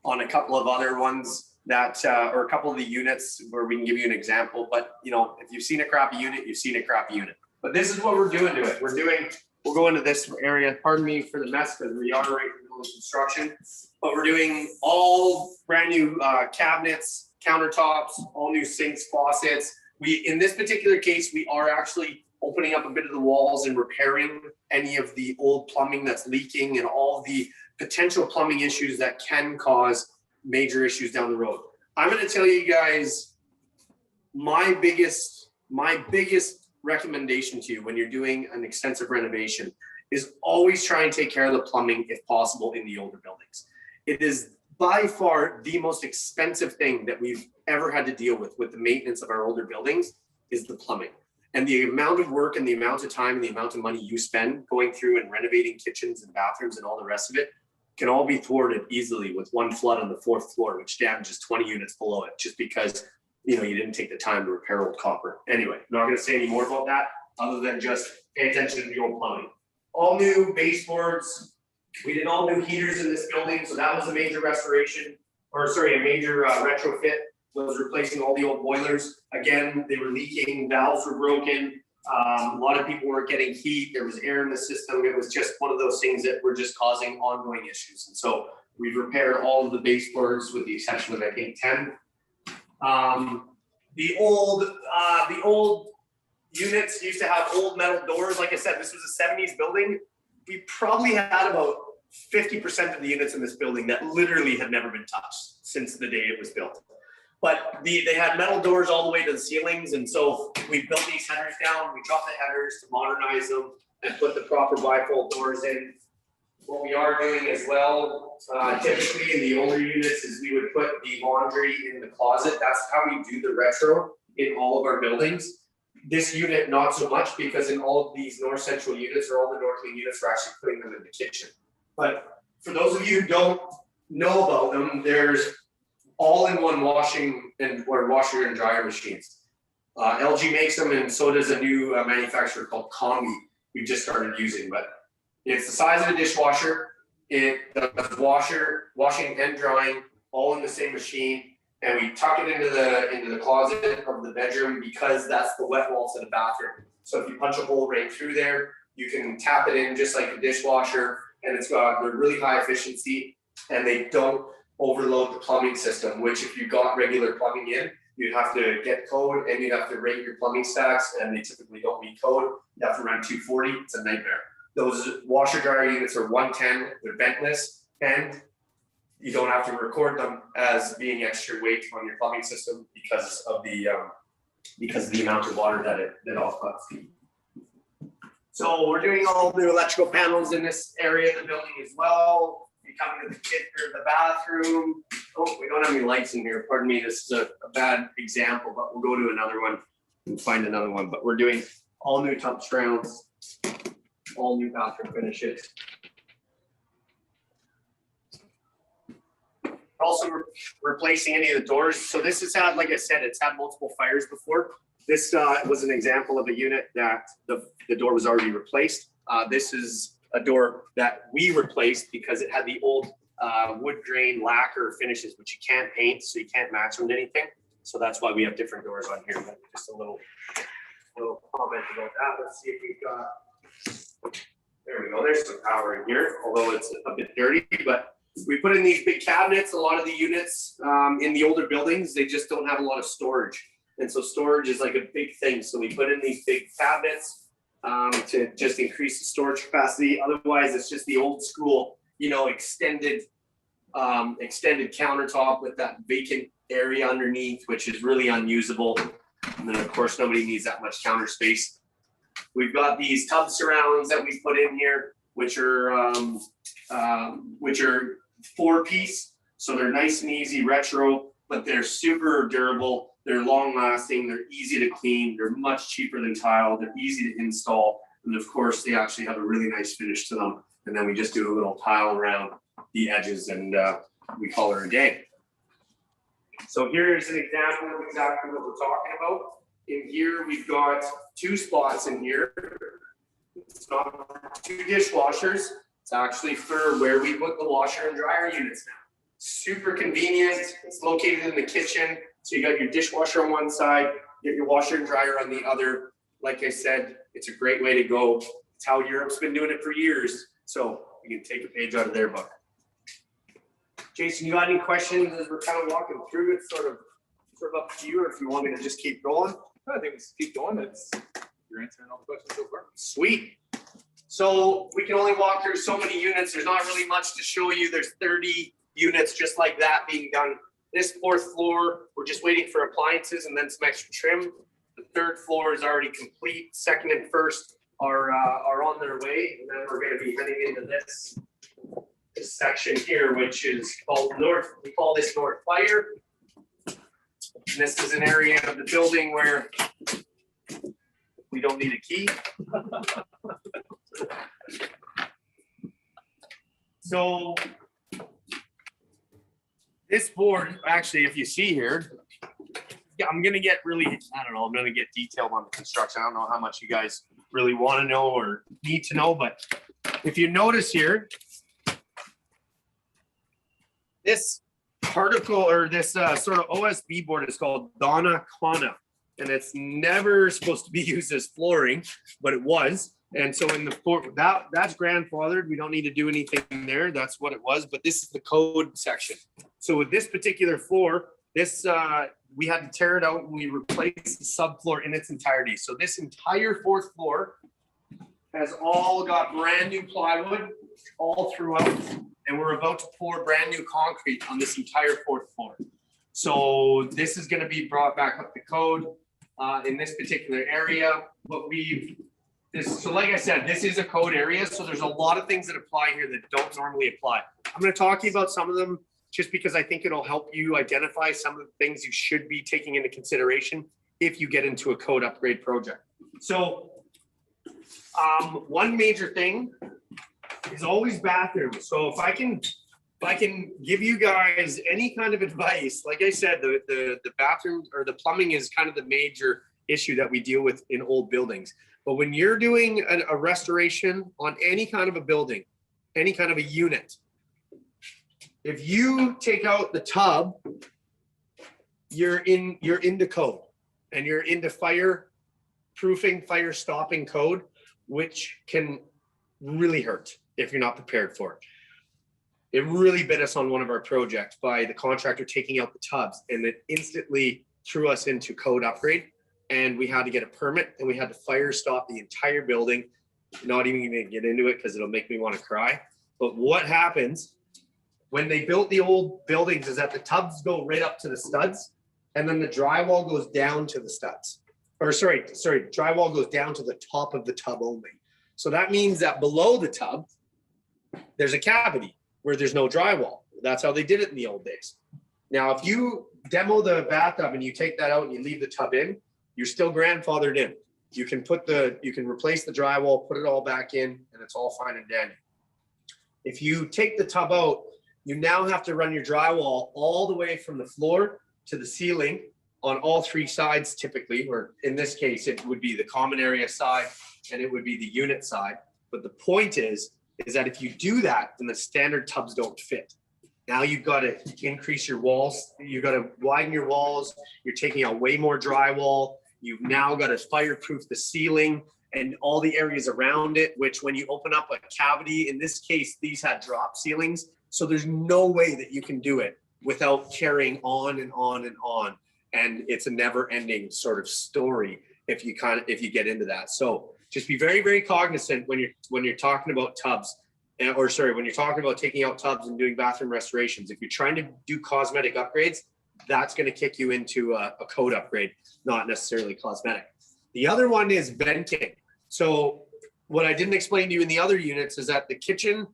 on a couple of other ones that, or a couple of the units where we can give you an example. But you know, if you've seen a crappy unit, you've seen a crappy unit. But this is what we're doing to it. We'll go into this area. Pardon me for the mess because we are right in the middle of construction. But we're doing all brand new cabinets, countertops, all new sinks, faucets. In this particular case, we are actually opening up a bit of the walls and repairing any of the old plumbing that's leaking and all the potential plumbing issues that can cause major issues down the road. I'm going to tell you guys my biggest recommendation to you when you're doing an extensive renovation is always try and take care of the plumbing if possible in the older buildings. It is by far the most expensive thing that we've ever had to deal with the maintenance of our older buildings is the plumbing. And the amount of work and the amount of time and the amount of money you spend going through and renovating kitchens and bathrooms and all the rest of it can all be thwarted easily with one flood on the 4th floor, which damages 20 units below it just because you didn't take the time to repair old copper. Anyway, I'm not going to say any more about that other than just pay attention to the old plumbing. All new baseboards. We did all new heaters in this building, so that was a major restoration, a major retrofit. Was replacing all the old boilers. Again, they were leaking, valves were broken. A lot of people weren't getting heat. There was air in the system. It was just one of those things that were just causing ongoing issues. And so we've repaired all of the baseboards with the exception of, I think, 10. The old units used to have old metal doors. Like I said, this was a 70s building. We probably had about 50% of the units in this building that literally had never been touched since the day it was built. But they had metal doors all the way to the ceilings, and so we built these headers down. We dropped the headers to modernize them and put the proper bifold doors in. what we are doing as well, typically in the older units, is we would put the laundry in the closet. That's how we do the retro in all of our buildings. This unit, not so much, because in all of these North Central units, or all the Northland units, we're actually putting them in the kitchen. But for those of you who don't know about them, there's all-in-one washing and or washer and dryer machines. LG makes them, and so does a new manufacturer called Combi we just started using. But it's the size of a dishwasher. It does washing and drying all in the same machine. And we tuck it into the closet of the bedroom, because that's the wet wall to the bathroom. So if you punch a hole right through there, you can tap it in just like a dishwasher, and they're really high efficiency, and they don't overload the plumbing system, which if you got regular plumbing in, you'd have to get code and you'd have to rate your plumbing stacks, and they typically don't meet code. You have to run 240, it's a nightmare. Those washer dryer units are 110, they're ventless, and you don't have to record them as being extra weight on your plumbing system because of the amount of water that it offcuts. So we're doing all new electrical panels in this area of the building as well. You come into the kitchen or the bathroom. Oh, we don't have any lights in here. Pardon me, this is a bad example, but we'll go to another one and find another one. But we're doing all new tub surrounds, all new bathroom finishes. Also replacing any of the doors. So this has had, like I said, it's had multiple fires before. This was an example of a unit that the door was already replaced. This is a door that we replaced because it had the old wood grain lacquer finishes, which you can't paint, so you can't match them to anything. So that's why we have different doors on here. But just a little comment about that. Let's see if we've got, there we go. There's some power in here, although it's a bit dirty, but we put in these big cabinets. A lot of the units in the older buildings, they just don't have a lot of storage. And so storage is like a big thing. So we put in these big cabinets to just increase the storage capacity. Otherwise, it's just the old school, extended countertop with that vacant area underneath, which is really unusable. And then of course, nobody needs that much counter space. We've got these tub surrounds that we put in here, which are 4-piece. So they're nice and easy retro, but they're super durable. They're long lasting. They're easy to clean. They're much cheaper than tile. They're easy to install. And of course, they actually have a really nice finish to them. And then we just do a little tile around the edges, and we call it a day. So here's an example of exactly what we're talking about. In here, we've got 2 spots in here. It's not for 2 dishwashers. It's actually for where we put the washer and dryer units now. Super convenient. It's located in the kitchen. So you got your dishwasher on one side, you get your washer and dryer on the other. Like I said, it's a great way to go. It's how Europe's been doing it for years. So you can take a page out of their book. Jason, you got any questions as we're kind of walking through? It's sort of up to you, or if you want me to just keep going. I think we should keep going. You're answering all the questions so far. Sweet. So we can only walk through so many units. There's not really much to show you. There's 30 units just like that being done. This 4th floor, we're just waiting for appliances and then some extra trim. The 3rd floor is already complete. 2nd and 1st are on their way. And then we're going to be heading into this section here, which is called North. We call this North Fire. And this is an area of the building where we don't need a key. So this board, actually, if you see here, I'm going to get really, I'm going to get detailed on the construction. I don't know how much you guys really want to know or need to know, but if you notice here, this particle or this sort of OSB board is called Donna Kana, and it's never supposed to be used as flooring, but it was. And so in the floor, that's grandfathered. We don't need to do anything there. That's what it was. But this is the code section. So with this particular floor, this we had to tear it out and we replaced the subfloor in its entirety. So this entire 4th floor has all got brand new plywood all throughout. And we're about to pour brand new concrete on this entire 4th floor. So this is going to be brought back up to code in this particular area. What we've So like I said, this is a code area, so there's a lot of things that apply here that don't normally apply. I'm going to talk to you about some of them just because I think it'll help you identify some of the things you should be taking into consideration if you get into a code upgrade project. So one major thing is always bathrooms. So if I can give you guys any kind of advice, like I said, the bathroom or the plumbing is kind of the major issue that we deal with in old buildings. But when you're doing a restoration on any kind of a building, any kind of a unit, if you take out the tub, you're into code, and you're into fire proofing, fire stopping code, which can really hurt if you're not prepared for it. It really bit us on one of our projects by the contractor taking out the tubs, and it instantly threw us into code upgrade. And we had to get a permit, and we had to fire stop the entire building. Not even going to get into it because it'll make me want to cry. But what happens when they built the old buildings is that the tubs go right up to the studs, and then the drywall goes down to the studs. Or sorry, drywall goes down to the top of the tub only. So that means that below the tub, there's a cavity where there's no drywall. That's how they did it in the old days. Now, if you demo the bathtub and you take that out and you leave the tub in, you're still grandfathered in. You can replace the drywall, put it all back in, and it's all fine and dandy. If you take the tub out, you now have to run your drywall all the way from the floor to the ceiling on all three sides typically, or in this case, it would be the common area side and it would be the unit side. But the point is that if you do that, then the standard tubs don't fit. Now you've got to increase your walls. You've got to widen your walls. You're taking out way more drywall. You've now got to fireproof the ceiling and all the areas around it, which when you open up a cavity, in this case, these had drop ceilings. So there's no way that you can do it without carrying on and on and on. And it's a never ending sort of story if you get into that. So just be very, very cognizant when you're talking about tubs. When you're talking about taking out tubs and doing bathroom restorations. If you're trying to do cosmetic upgrades, that's going to kick you into a code upgrade, not necessarily cosmetic. The other one is venting. So what I didn't explain to you in the other units is that the kitchen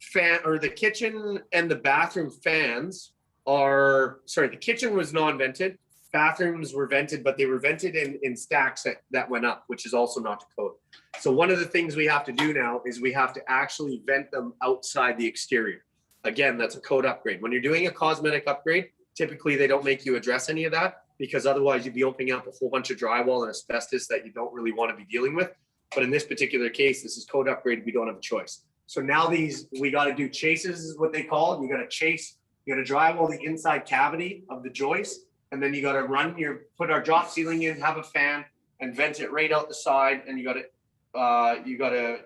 fan, or the kitchen and the bathroom fans the kitchen was non-vented. Bathrooms were vented, but they were vented in stacks that went up, which is also not to code. So one of the things we have to do now is we have to actually vent them outside the exterior. Again, that's a code upgrade. When you're doing a cosmetic upgrade, typically they don't make you address any of that, because otherwise you'd be opening up a whole bunch of drywall and asbestos that you don't really want to be dealing with. But in this particular case, this is code upgrade. We don't have a choice. So now we got to do chases, is what they call it. You got to chase, you got to drywall the inside cavity of the joist. And then you got to put our drop ceiling in, have a fan, and vent it right out the side. And you got to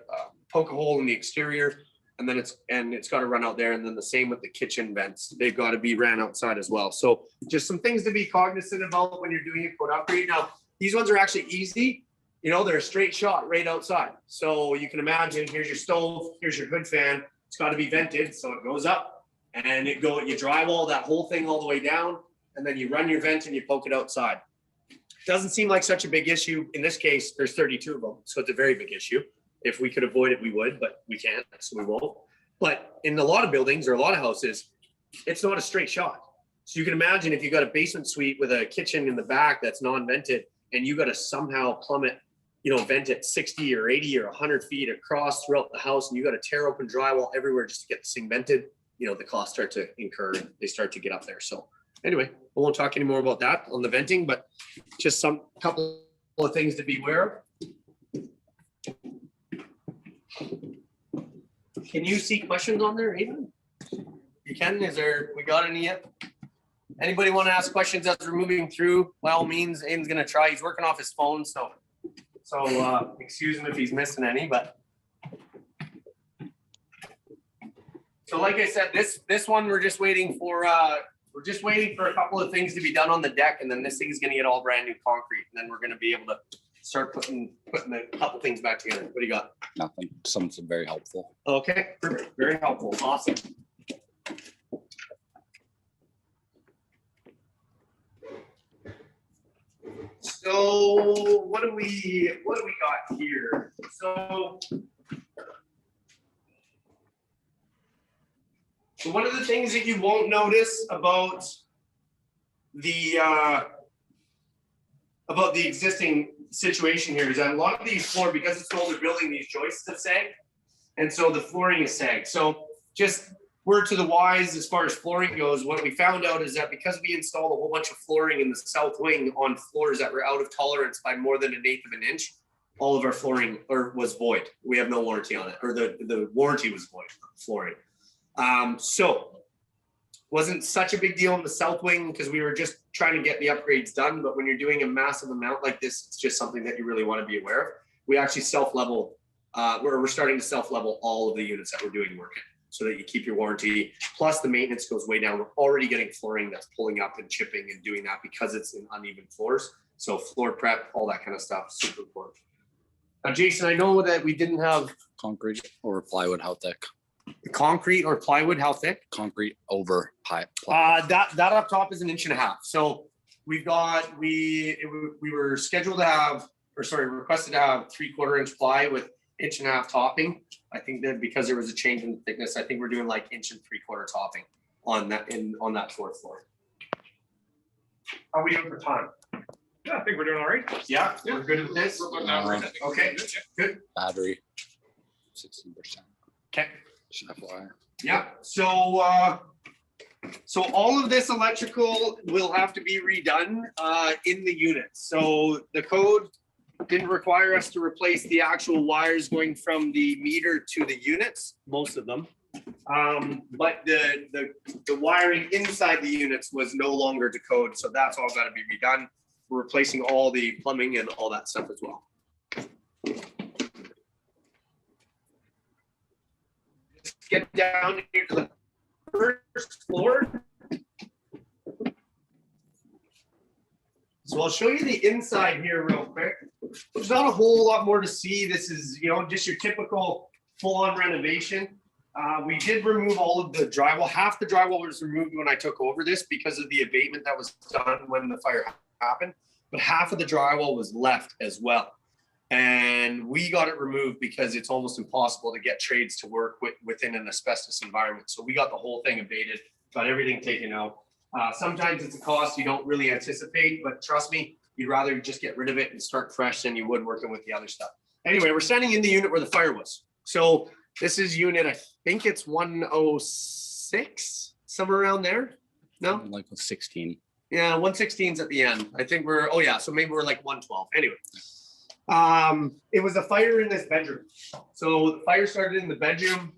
poke a hole in the exterior, and then it's got to run out there. And then the same with the kitchen vents; they've got to be ran outside as well. So just some things to be cognizant about when you're doing a code upgrade. Now these ones are actually easy. They're a straight shot right outside. So you can imagine, here's your stove, here's your hood fan. It's got to be vented, so it goes up, and you drywall that whole thing all the way down. And then you run your vent and you poke it outside. Doesn't seem like such a big issue. In this case, there's 32 of them. So it's a very big issue. If we could avoid it, we would, but we can't, so we won't. But in a lot of buildings or a lot of houses, it's not a straight shot. So you can imagine if you got a basement suite with a kitchen in the back that's non-vented, and you got to somehow plummet, vent it 60 or 80 or 100 feet across throughout the house, and you got to tear open drywall everywhere just to get this thing vented, the costs start to incur. They start to get up there. So anyway, I won't talk any more about that on the venting, but just couple of things to be aware of. Can you see questions on there, Aidan? You can. We got any yet? Anybody want to ask questions as we're moving through? By all means, Aidan's going to try. He's working off his phone, so excuse him if he's missing any, but. So like I said, this one we're just waiting for a couple of things to be done on the deck, and then this thing is going to get all brand new concrete, and then we're going to be able to start putting a couple things back together. What do you got? Nothing. Something very helpful. Okay, perfect. Very helpful. Awesome. So what do we got here? So one of the things that you won't notice about the existing situation here is that a lot of these floor, because it's an older building, these joists have sagged, and so the flooring is sagged. So just word to the wise as far as flooring goes, what we found out is that because we installed a whole bunch of flooring in the south wing on floors that were out of tolerance by more than 1/8 of an inch, all of our flooring was void. We have no warranty on it, or the warranty was void on flooring. So wasn't such a big deal in the south wing because we were just trying to get the upgrades done. But when you're doing a massive amount like this, it's just something that you really want to be aware of. We actually self-level, we're starting to self-level all of the units that we're doing work in, so that you keep your warranty. Plus the maintenance goes way down. We're already getting flooring that's pulling up and chipping and doing that because it's in uneven floors. So floor prep, all that kind of stuff, super important. Now, Jason, I know that we didn't have Concrete or plywood, how thick? concrete or plywood, how thick? Concrete over pipe. That up top is 1.5 inches. So we've got, we were scheduled to have, requested to have 3/4 inch ply with 1.5 inch topping. I think that because there was a change in thickness, I think we're doing like 1 3/4 inch topping on that fourth floor. How are we doing for time? Yeah, I think we're doing all right. Yeah, we're good with this. Okay, good. Battery, 16%. Okay. FYI. Yeah. So all of this electrical will have to be redone in the unit. So the code didn't require us to replace the actual wires going from the meter to the units, most of them. But the wiring inside the units was no longer to code, so that's all got to be redone. We're replacing all the plumbing and all that stuff as well. Let's get down here to the first floor. So I'll show you the inside here real quick. There's not a whole lot more to see. This is, just your typical full-on renovation. We did remove all of the drywall. Half the drywall was removed when I took over this because of the abatement that was done when the fire happened. But half of the drywall was left as well. And we got it removed because it's almost impossible to get trades to work within an asbestos environment. So we got the whole thing abated, got everything taken out. Sometimes it's a cost you don't really anticipate, but trust me, you'd rather just get rid of it and start fresh than you would working with the other stuff. Anyway, we're standing in the unit where the fire was. So this is unit, I think it's 106, somewhere around there. No? Like 16. Yeah, 116's at the end. I think so maybe we're like 112. Anyway, it was a fire in this bedroom. So the fire started in the bedroom,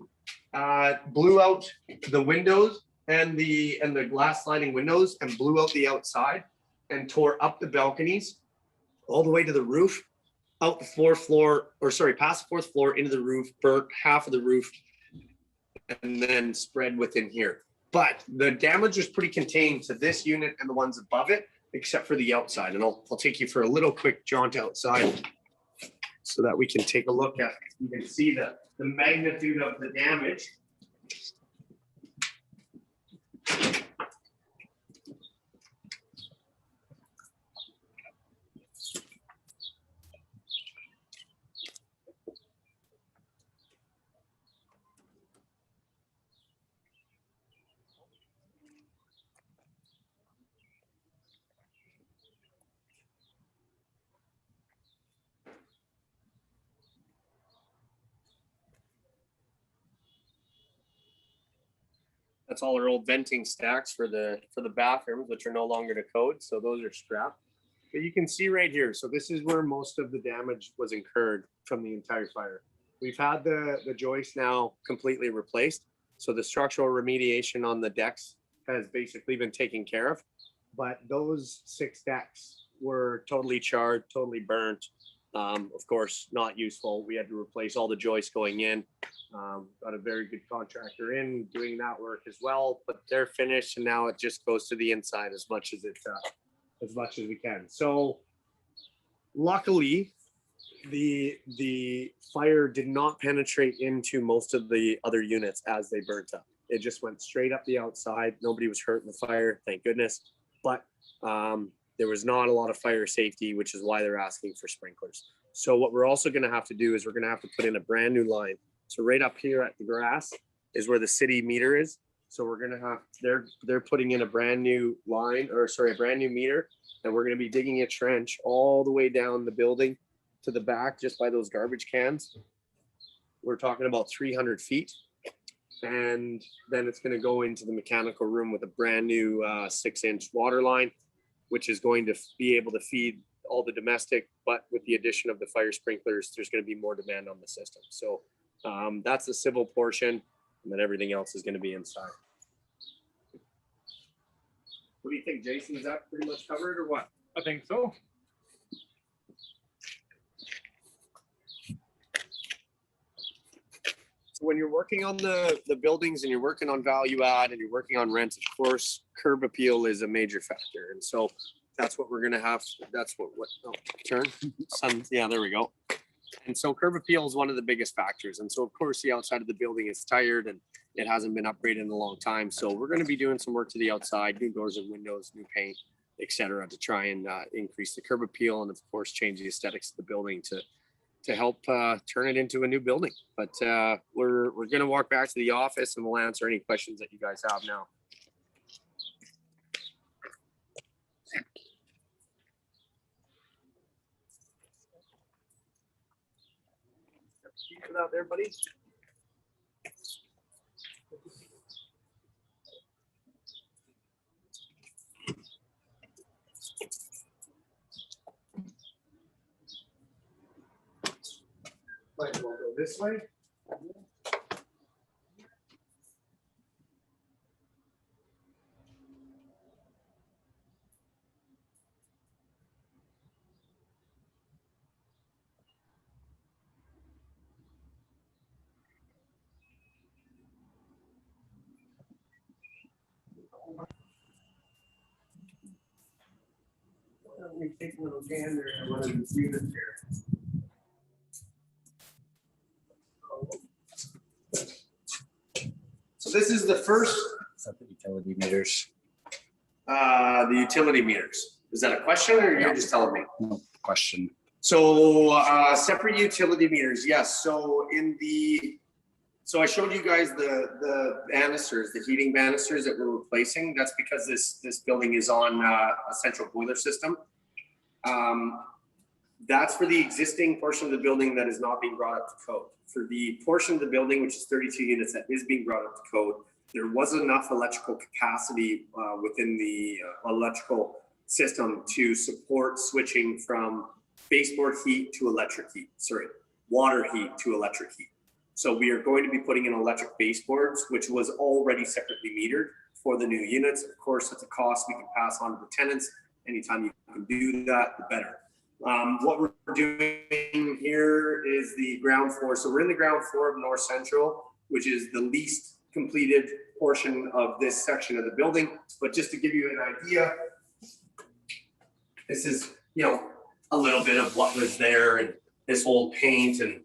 blew out the windows and the glass sliding windows and blew out the outside and tore up the balconies all the way to the roof, out the past the fourth floor into the roof, burnt half of the roof, and then spread within here. But the damage was pretty contained to this unit and the ones above it, except for the outside. And I'll take you for a little quick jaunt outside so that we can take a look at, you can see the magnitude of the damage. That's all our old venting stacks for the bathrooms, which are no longer to code. So those are scrapped. But you can see right here. So this is where most of the damage was incurred from the entire fire. We've had the joist now completely replaced. So the structural remediation on the decks has basically been taken care of. But those 6 decks were totally charred, totally burnt. Of course, not useful. We had to replace all the joists going in. Got a very good contractor in doing that work as well, but they're finished and now it just goes to the inside as much as we can. So luckily the fire did not penetrate into most of the other units as they burnt up. It just went straight up the outside. Nobody was hurt in the fire, thank goodness. But There was not a lot of fire safety, which is why they're asking for sprinklers. So what we're also going to have to do is we're going to have to put in a brand new line. So right up here at the grass is where the city meter is. So we're going to have, they're putting in a brand new line, or sorry, a brand new meter. And we're going to be digging a trench all the way down the building to the back, just by those garbage cans. We're talking about 300 feet. And then it's going to go into the mechanical room with a brand new 6-inch water line, which is going to be able to feed all the domestic, but with the addition of the fire sprinklers, there's going to be more demand on the system. So that's the civil portion, and then everything else is going to be inside. What do you think, Jason? Is that pretty much covered or what? I think so. When you're working on the buildings and you're working on value add and you're working on rent, of course, curb appeal is a major factor. And so that's what we're going to have. That's what turn sun. Yeah, there we go. And so curb appeal is one of the biggest factors. And so of course the outside of the building is tired and it hasn't been upgraded in a long time. So we're going to be doing some work to the outside, new doors and windows, new paint, etc., to try and increase the curb appeal and of course change the aesthetics of the building to help turn it into a new building. But we're going to walk back to the office and we'll answer any questions that you guys have now. Keep it out there, buddy. Might as well go this way. Let me take a little gander at one of these units here. So this is the first. Separate utility meters. The utility meters. Is that a question or you're just telling me? No question. So separate utility meters, yes. So I showed you guys the banisters, the heating banisters that we're replacing. That's because this building is on a central boiler system. That's for the existing portion of the building that is not being brought up to code. For the portion of the building, which is 32 units that is being brought up to code, there was enough electrical capacity within the electrical system to support switching from baseboard heat to electric heat, water heat to electric heat. So we are going to be putting in electric baseboards, which was already separately metered for the new units. Of course, it's a cost we can pass on to the tenants. Anytime you can do that, the better. What we're doing here is the ground floor. So we're in the ground floor of North Central, which is the least completed portion of this section of the building. But just to give you an idea, this is, a little bit of what was there and this old paint and,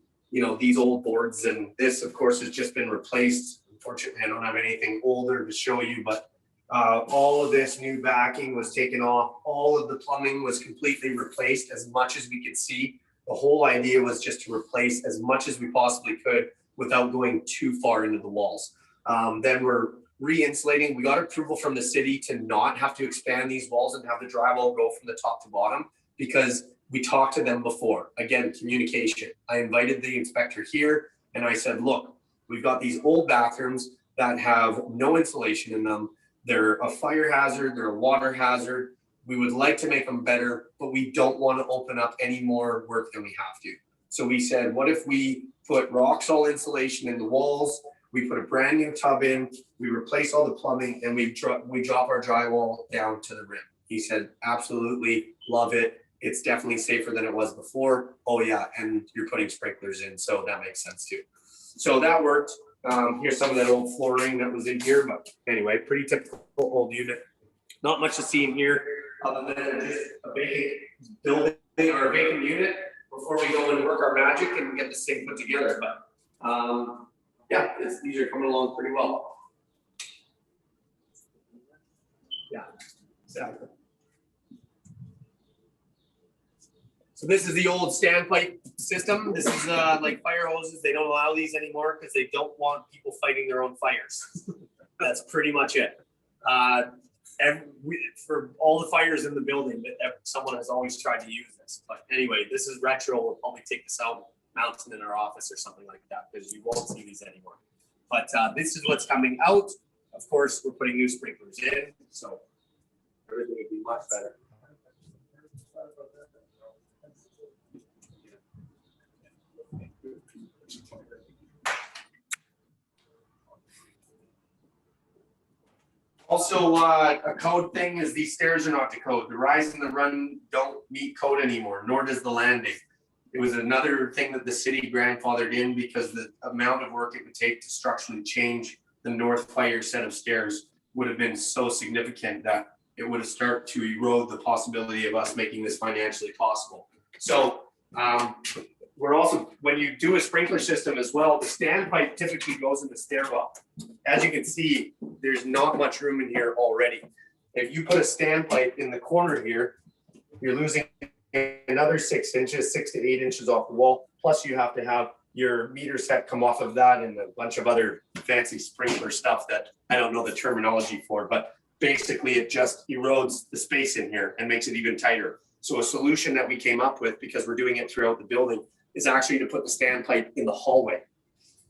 these old boards. And this, of course, has just been replaced. Unfortunately, I don't have anything older to show you, but all of this new backing was taken off. All of the plumbing was completely replaced as much as we could see. The whole idea was just to replace as much as we possibly could without going too far into the walls. Then we're re-insulating. We got approval from the city to not have to expand these walls and have the drywall go from the top to bottom because we talked to them before. Again, communication. I invited the inspector here and I said, look, we've got these old bathrooms that have no insulation in them. They're a fire hazard, they're a water hazard. We would like to make them better, but we don't want to open up any more work than we have to. So we said, what if we put rock salt insulation in the walls, we put a brand new tub in, we replace all the plumbing, and we drop our drywall down to the rim. He said, absolutely, love it. It's definitely safer than it was before. Oh yeah, and you're putting sprinklers in, so that makes sense too. So that worked. Here's some of that old flooring that was in here, but anyway, pretty typical old unit. Not much to see in here other than just a vacant building or a vacant unit before we go and work our magic and get this thing put together. But yeah, these are coming along pretty well. Yeah, exactly. So this is the old standpipe system. This is like fire hoses. They don't allow these anymore because they don't want people fighting their own fires. That's pretty much it. For all the fires in the building, someone has always tried to use this. But anyway, this is retro. We'll probably take this out, mount it in our office or something like that because you won't see these anymore. But this is what's coming out. Of course, we're putting new sprinklers in, so everything would be much better. Also, a code thing is these stairs are not to code. The rise and the run don't meet code anymore, nor does the landing. It was another thing that the city grandfathered in because the amount of work it would take to structurally change the north fire set of stairs would have been so significant that it would have started to erode the possibility of us making this financially possible. So we're also, when you do a sprinkler system as well, the standpipe typically goes in the stairwell. As you can see, there's not much room in here already. If you put a standpipe in the corner here, you're losing another 6 inches, 6 to 8 inches off the wall. Plus you have to have your meter set come off of that and a bunch of other fancy sprinkler stuff that I don't know the terminology for, but basically it just erodes the space in here and makes it even tighter. So a solution that we came up with, because we're doing it throughout the building, is actually to put the standpipe in the hallway.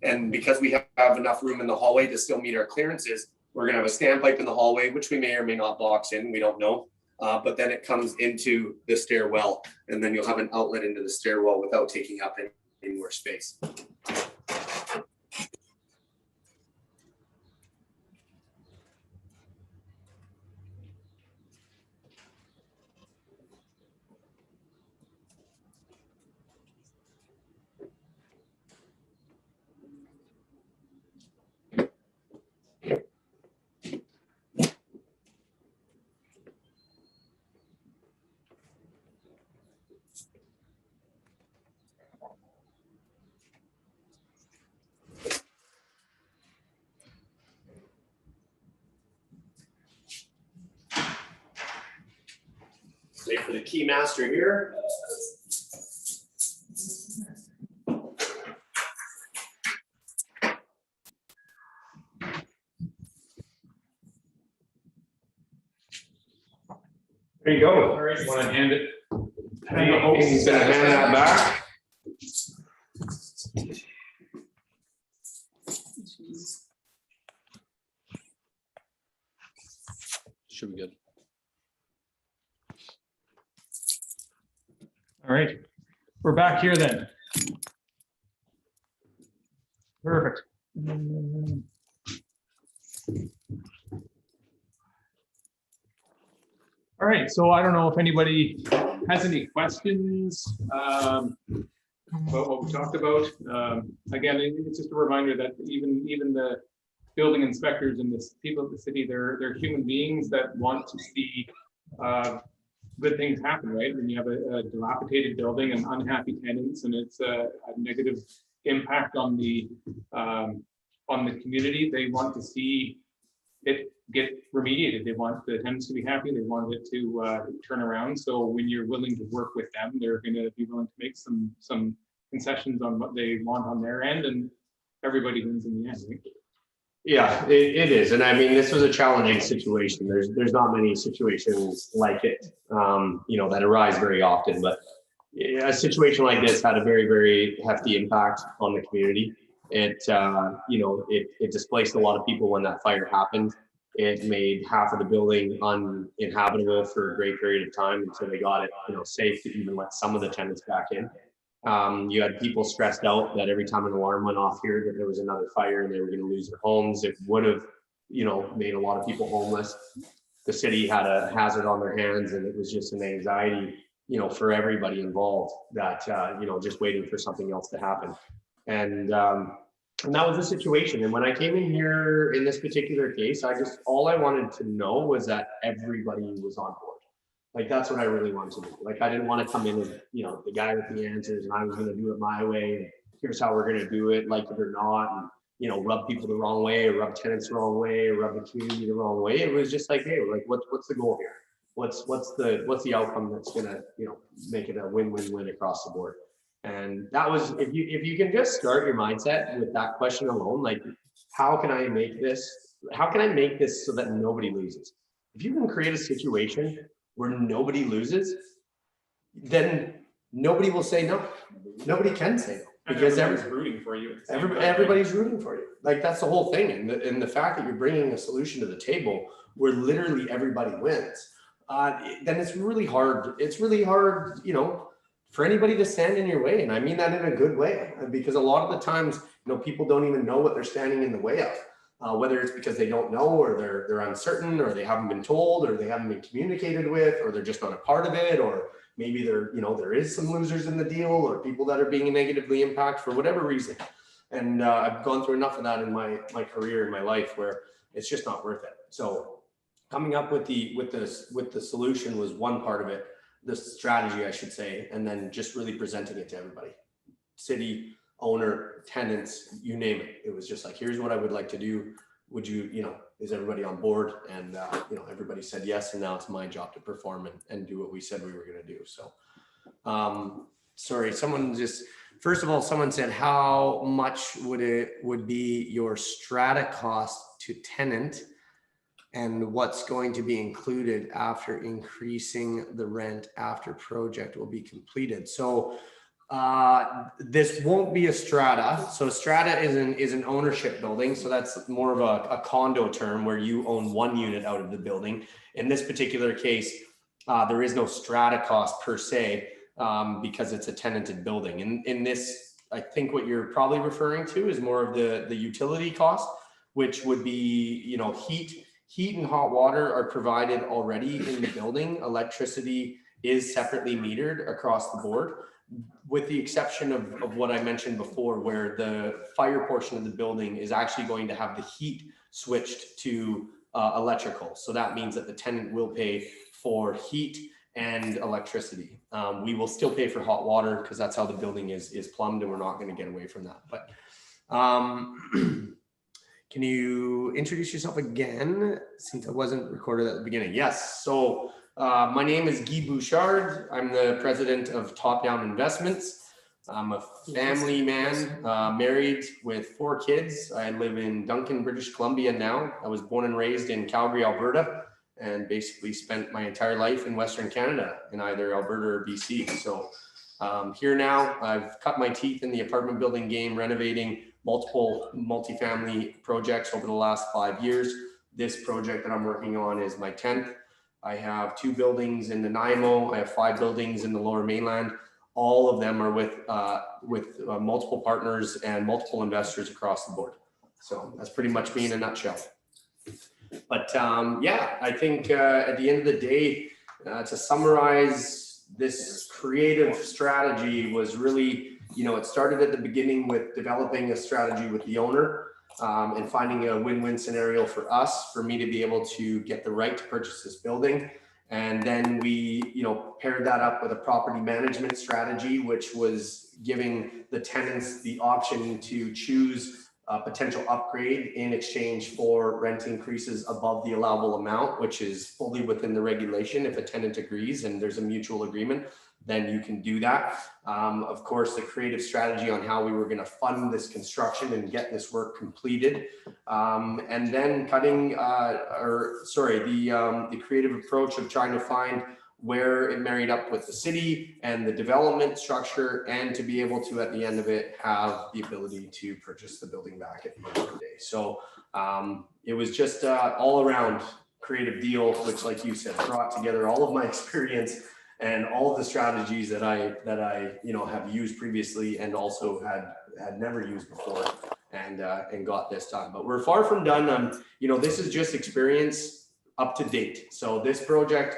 And because we have enough room in the hallway to still meet our clearances, we're gonna have a standpipe in the hallway, which we may or may not box in, we don't know. But then it comes into the stairwell, and then you'll have an outlet into the stairwell without taking up any more space. Wait for the key master here. There you go. All right, you want to hand it? He's gonna hand that back. Should be good. All right, we're back here then. Perfect. All right, so I don't know if anybody has any questions about what we talked about. Again, it's just a reminder that even the building inspectors and the people of the city, they're human beings that want to see good things happen, right? When you have a dilapidated building and unhappy tenants, and it's a negative impact on the community, they want to see it get remediated. They want the tenants to be happy. They want it to turn around. So when you're willing to work with them, they're going to be willing to make some concessions on what they want on their end, and everybody wins in the end. Right? Yeah, it is. And I mean, this was a challenging situation. There's not many situations like it, that arise very often, but a situation like this had a very, very hefty impact on the community. It displaced a lot of people when that fire happened. It made half of the building uninhabitable for a great period of time until they got it, safe to even let some of the tenants back in. You had people stressed out that every time an alarm went off here that there was another fire and they were going to lose their homes. It would have, made a lot of people homeless. The city had a hazard on their hands, and it was just an anxiety, for everybody involved that, just waiting for something else to happen. And that was the situation. And when I came in here in this particular case, all I wanted to know was that everybody was on board. Like, that's what I really wanted to do. Like, I didn't want to come in as, the guy with the answers, and I was going to do it my way. And here's how we're going to do it, like it or not. And, rub people the wrong way, or rub tenants the wrong way, or rub the community the wrong way. It was just like, hey, like, what's the goal here? what's the outcome that's gonna, you know, make it a win-win-win across the board. And that was, if you can just start your mindset with that question alone, like, how can I make this so that nobody loses? If you can create a situation where nobody loses, then nobody will say no. Nobody can say no, because everybody's rooting for you. Everybody's rooting for you. Like, that's the whole thing. And the fact that you're bringing a solution to the table where literally everybody wins, then it's really hard. It's really hard, you know, for anybody to stand in your way. And I mean that in a good way, because a lot of the times, you know, people don't even know what they're standing in the way of, whether it's because they don't know, or they're uncertain, or they haven't been told, or they haven't been communicated with, or they're just not a part of it, or maybe there is some losers in the deal, or people that are being negatively impacted for whatever reason. And I've gone through enough of that in my career, in my life, where it's just not worth it. So coming up with the solution was one part of it, the strategy, I should say, and then just really presenting it to everybody, city, owner, tenants, you name it. It was just like, here's what I would like to do. Would you, you know, is everybody on board? And you know, everybody said yes, and now it's my job to perform and do what we said we were going to do. So sorry, first of all, someone said, how much would be your strata cost to tenant, and what's going to be included after increasing the rent after project will be completed? So this won't be a strata. So strata is an ownership building. So that's more of a condo term where you own one unit out of the building. In this particular case, there is no strata cost per se, because it's a tenanted building. In this, I think what you're probably referring to is more of the utility cost, which would be, you know, heat and hot water are provided already in the building. Electricity is separately metered across the board, with the exception of what I mentioned before, where the fire portion of the building is actually going to have the heat switched to electrical. So that means that the tenant will pay for heat and electricity. We will still pay for hot water because that's how the building is plumbed, and we're not going to get away from that. But can you introduce yourself again, since I wasn't recorded at the beginning? Yes. So my name is Guy Bouchard. I'm the president of Top Down Investments. I'm a family man, married with 4 kids. I live in Duncan, British Columbia now. I was born and raised in Calgary, Alberta, and basically spent my entire life in Western Canada, in either Alberta or BC. So here now, I've cut my teeth in the apartment building game, renovating multiple multifamily projects over the last 5 years. This project that I'm working on is my 10th. I have 2 buildings in Nanaimo. I have 5 buildings in the Lower Mainland. All of them are with multiple partners and multiple investors across the board. So that's pretty much me in a nutshell. But yeah, I think at the end of the day, to summarize, this creative strategy was really, you know, it started at the beginning with developing a strategy with the owner, and finding a win-win scenario for us, for me to be able to get the right to purchase this building. And then we, you know, paired that up with a property management strategy, which was giving the tenants the option to choose a potential upgrade in exchange for rent increases above the allowable amount, which is fully within the regulation. If a tenant agrees and there's a mutual agreement, then you can do that. Of course, the creative strategy on how we were going to fund this construction and get this work completed. And then the creative approach of trying to find where it married up with the city and the development structure, and to be able to, at the end of it, have the ability to purchase the building back at the end of the day. So it was just all around creative deal, which, like you said, brought together all of my experience and all of the strategies that I you know, have used previously, and also had never used before, and got this done. But we're far from done. You know, this is just experience up to date. So this project,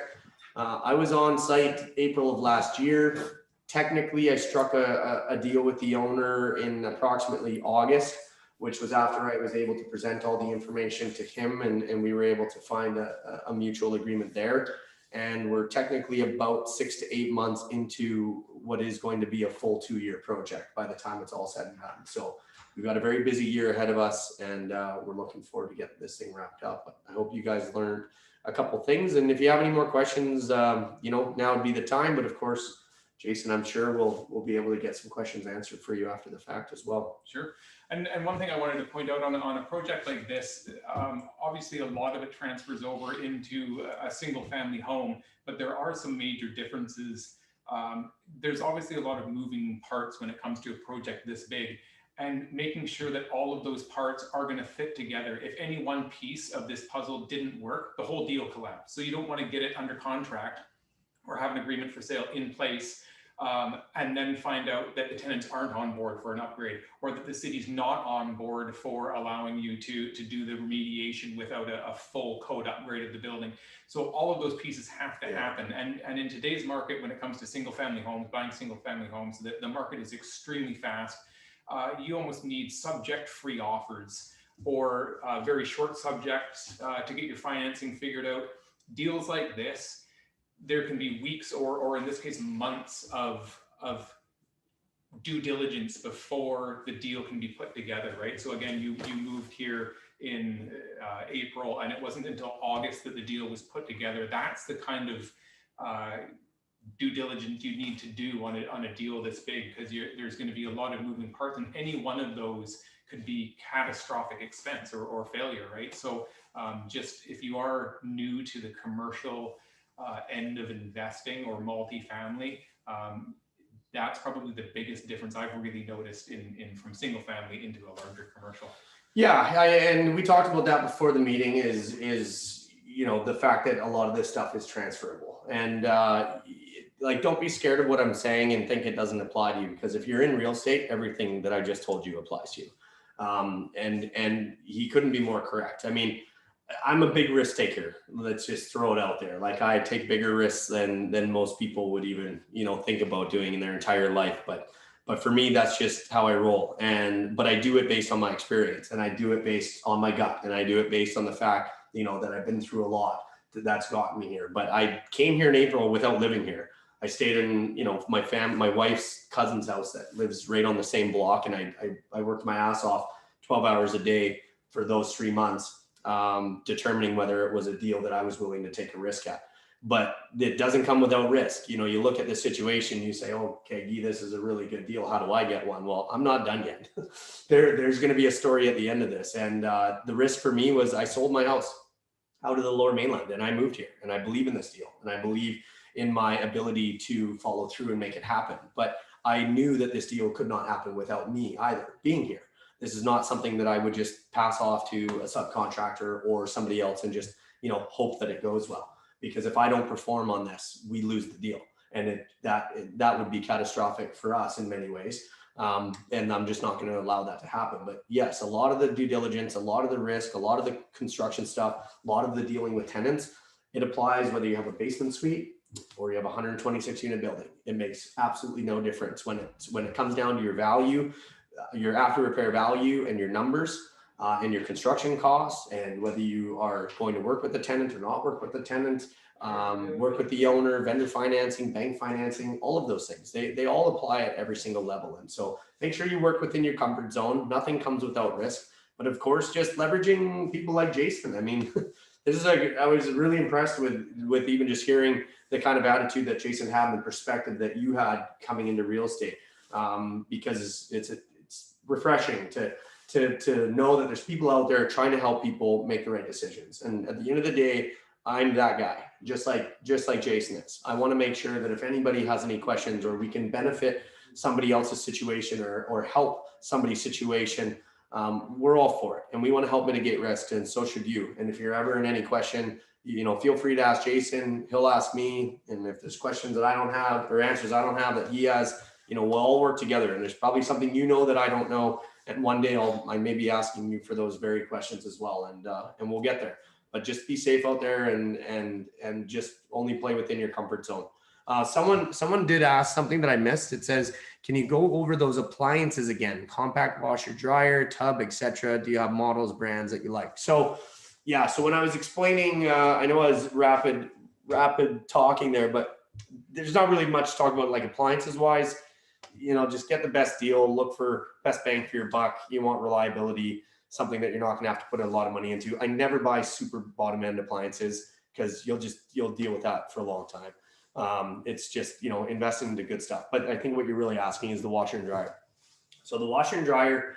I was on site April of last year. Technically, I struck a deal with the owner in approximately August, which was after I was able to present all the information to him, and we were able to find a mutual agreement there. And we're technically about 6 to 8 months into what is going to be a full 2-year project by the time it's all said and done. So we've got a very busy year ahead of us, and we're looking forward to getting this thing wrapped up. I hope you guys learned a couple things. And if you have any more questions, you know, now would be the time. But of course, Jason, I'm sure we'll be able to get some questions answered for you after the fact as well. Sure. And one thing I wanted to point out on a project like this, obviously a lot of it transfers over into a single family home, but there are some major differences. There's obviously a lot of moving parts when it comes to a project this big, and making sure that all of those parts are going to fit together. If any one piece of this puzzle didn't work, the whole deal collapsed. So you don't want to get it under contract or have an agreement for sale in place, and then find out that the tenants aren't on board for an upgrade, or that the city's not on board for allowing you to do the remediation without a full code upgrade of the building. So all of those pieces have to happen. And in today's market, when it comes to single family homes, buying single family homes, the market is extremely fast. You almost need subject-free offers or very short subjects to get your financing figured out. Deals like this, there can be weeks or in this case, months of due diligence before the deal can be put together, right? So again, you moved here in April, and it wasn't until August that the deal was put together. That's the kind of due diligence you need to do on a deal this big, because there's going to be a lot of moving parts, and any one of those could be catastrophic expense or failure, right? So just if you are new to the commercial end of investing or multifamily, that's probably the biggest difference I've really noticed in from single family into a larger commercial. Yeah, and we talked about that before the meeting. Is you know, the fact that a lot of this stuff is transferable, and like, don't be scared of what I'm saying and think it doesn't apply to you, because if you're in real estate, everything that I just told you applies to you. And he couldn't be more correct. I mean, I'm a big risk taker. Let's just throw it out there. Like, I take bigger risks than most people would even, you know, think about doing in their entire life. But for me, that's just how I roll. But I do it based on my experience, and I do it based on my gut, and I do it based on the fact, you know, that I've been through a lot that's gotten me here. But I came here in April without living here. I stayed in, you know, my wife's cousin's house that lives right on the same block. And I worked my ass off 12 hours a day for those 3 months, determining whether it was a deal that I was willing to take a risk at. But it doesn't come without risk. You know, you look at the situation, you say, oh, okay, Guy, this is a really good deal. How do I get one? Well, I'm not done yet. There's going to be a story at the end of this. And the risk for me was I sold my house out of the Lower Mainland, and I moved here, and I believe in this deal, and I believe in my ability to follow through and make it happen. But I knew that this deal could not happen without me either being here. This is not something that I would just pass off to a subcontractor or somebody else and just, you know, hope that it goes well. Because if I don't perform on this, we lose the deal. And that would be catastrophic for us in many ways. And I'm just not going to allow that to happen. But yes, a lot of the due diligence, a lot of the risk, a lot of the construction stuff, a lot of the dealing with tenants, it applies whether you have a basement suite or you have a 126 unit building. It makes absolutely no difference when it comes down to your value, your after repair value, and your numbers, and your construction costs, and whether you are going to work with the tenant or not work with the tenant, work with the owner, vendor financing, bank financing, all of those things. They all apply at every single level. And so make sure you work within your comfort zone. Nothing comes without risk. But of course, just leveraging people like Jason. I mean, I was really impressed with even just hearing the kind of attitude that Jason had and the perspective that you had coming into real estate, because it's refreshing to know that there's people out there trying to help people make the right decisions. And at the end of the day, I'm that guy, just like Jason is. I want to make sure that if anybody has any questions, or we can benefit somebody else's situation or help somebody's situation, we're all for it, and we want to help mitigate risk, and so should you. And if you're ever in any question, you know, feel free to ask Jason. He'll ask me, and if there's questions that I don't have or answers I don't have that he has, you know, we'll all work together. And there's probably something you know that I don't know, and one day I may be asking you for those very questions as well, and we'll get there. But just be safe out there, and just only play within your comfort zone. Someone did ask something that I missed. It says, can you go over those appliances again? Compact washer, dryer, tub, etc. Do you have models, brands that you like? So yeah, so when I was explaining, I know I was rapid talking there, but there's not really much to talk about, like, appliances wise. You know, just get the best deal, look for best bang for your buck. You want reliability, something that you're not going to have to put a lot of money into. I never buy super bottom end appliances. because you'll deal with that for a long time. It's just, investing into good stuff. But I think what you're really asking is the washer and dryer. So the washer and dryer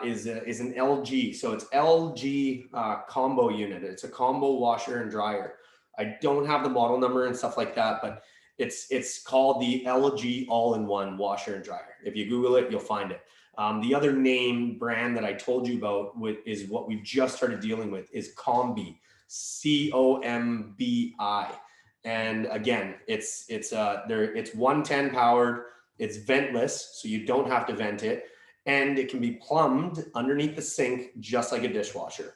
is an LG. So it's LG combo unit. It's a combo washer and dryer. I don't have the model number and stuff like that, but it's called the LG all-in-one washer and dryer. If you Google it, you'll find it. The other name brand that I told you about is what we've just started dealing with is Combi, COMBI. And again, it's 110 powered, it's ventless, so you don't have to vent it, and it can be plumbed underneath the sink just like a dishwasher.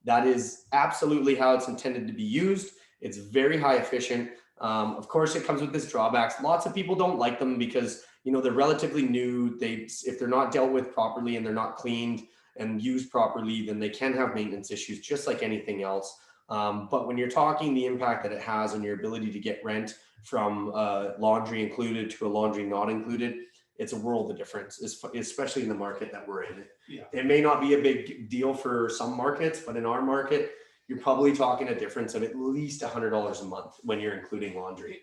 That is absolutely how it's intended to be used. It's very high efficient. Of course, it comes with its drawbacks. Lots of people don't like them because they're relatively new. If they're not dealt with properly and they're not cleaned and used properly, then they can have maintenance issues just like anything else. But when you're talking the impact that it has on your ability to get rent from laundry included to a laundry not included, it's a world of difference, especially in the market that we're in. Yeah. It may not be a big deal for some markets, but in our market, you're probably talking a difference of at least $100 a month when you're including laundry.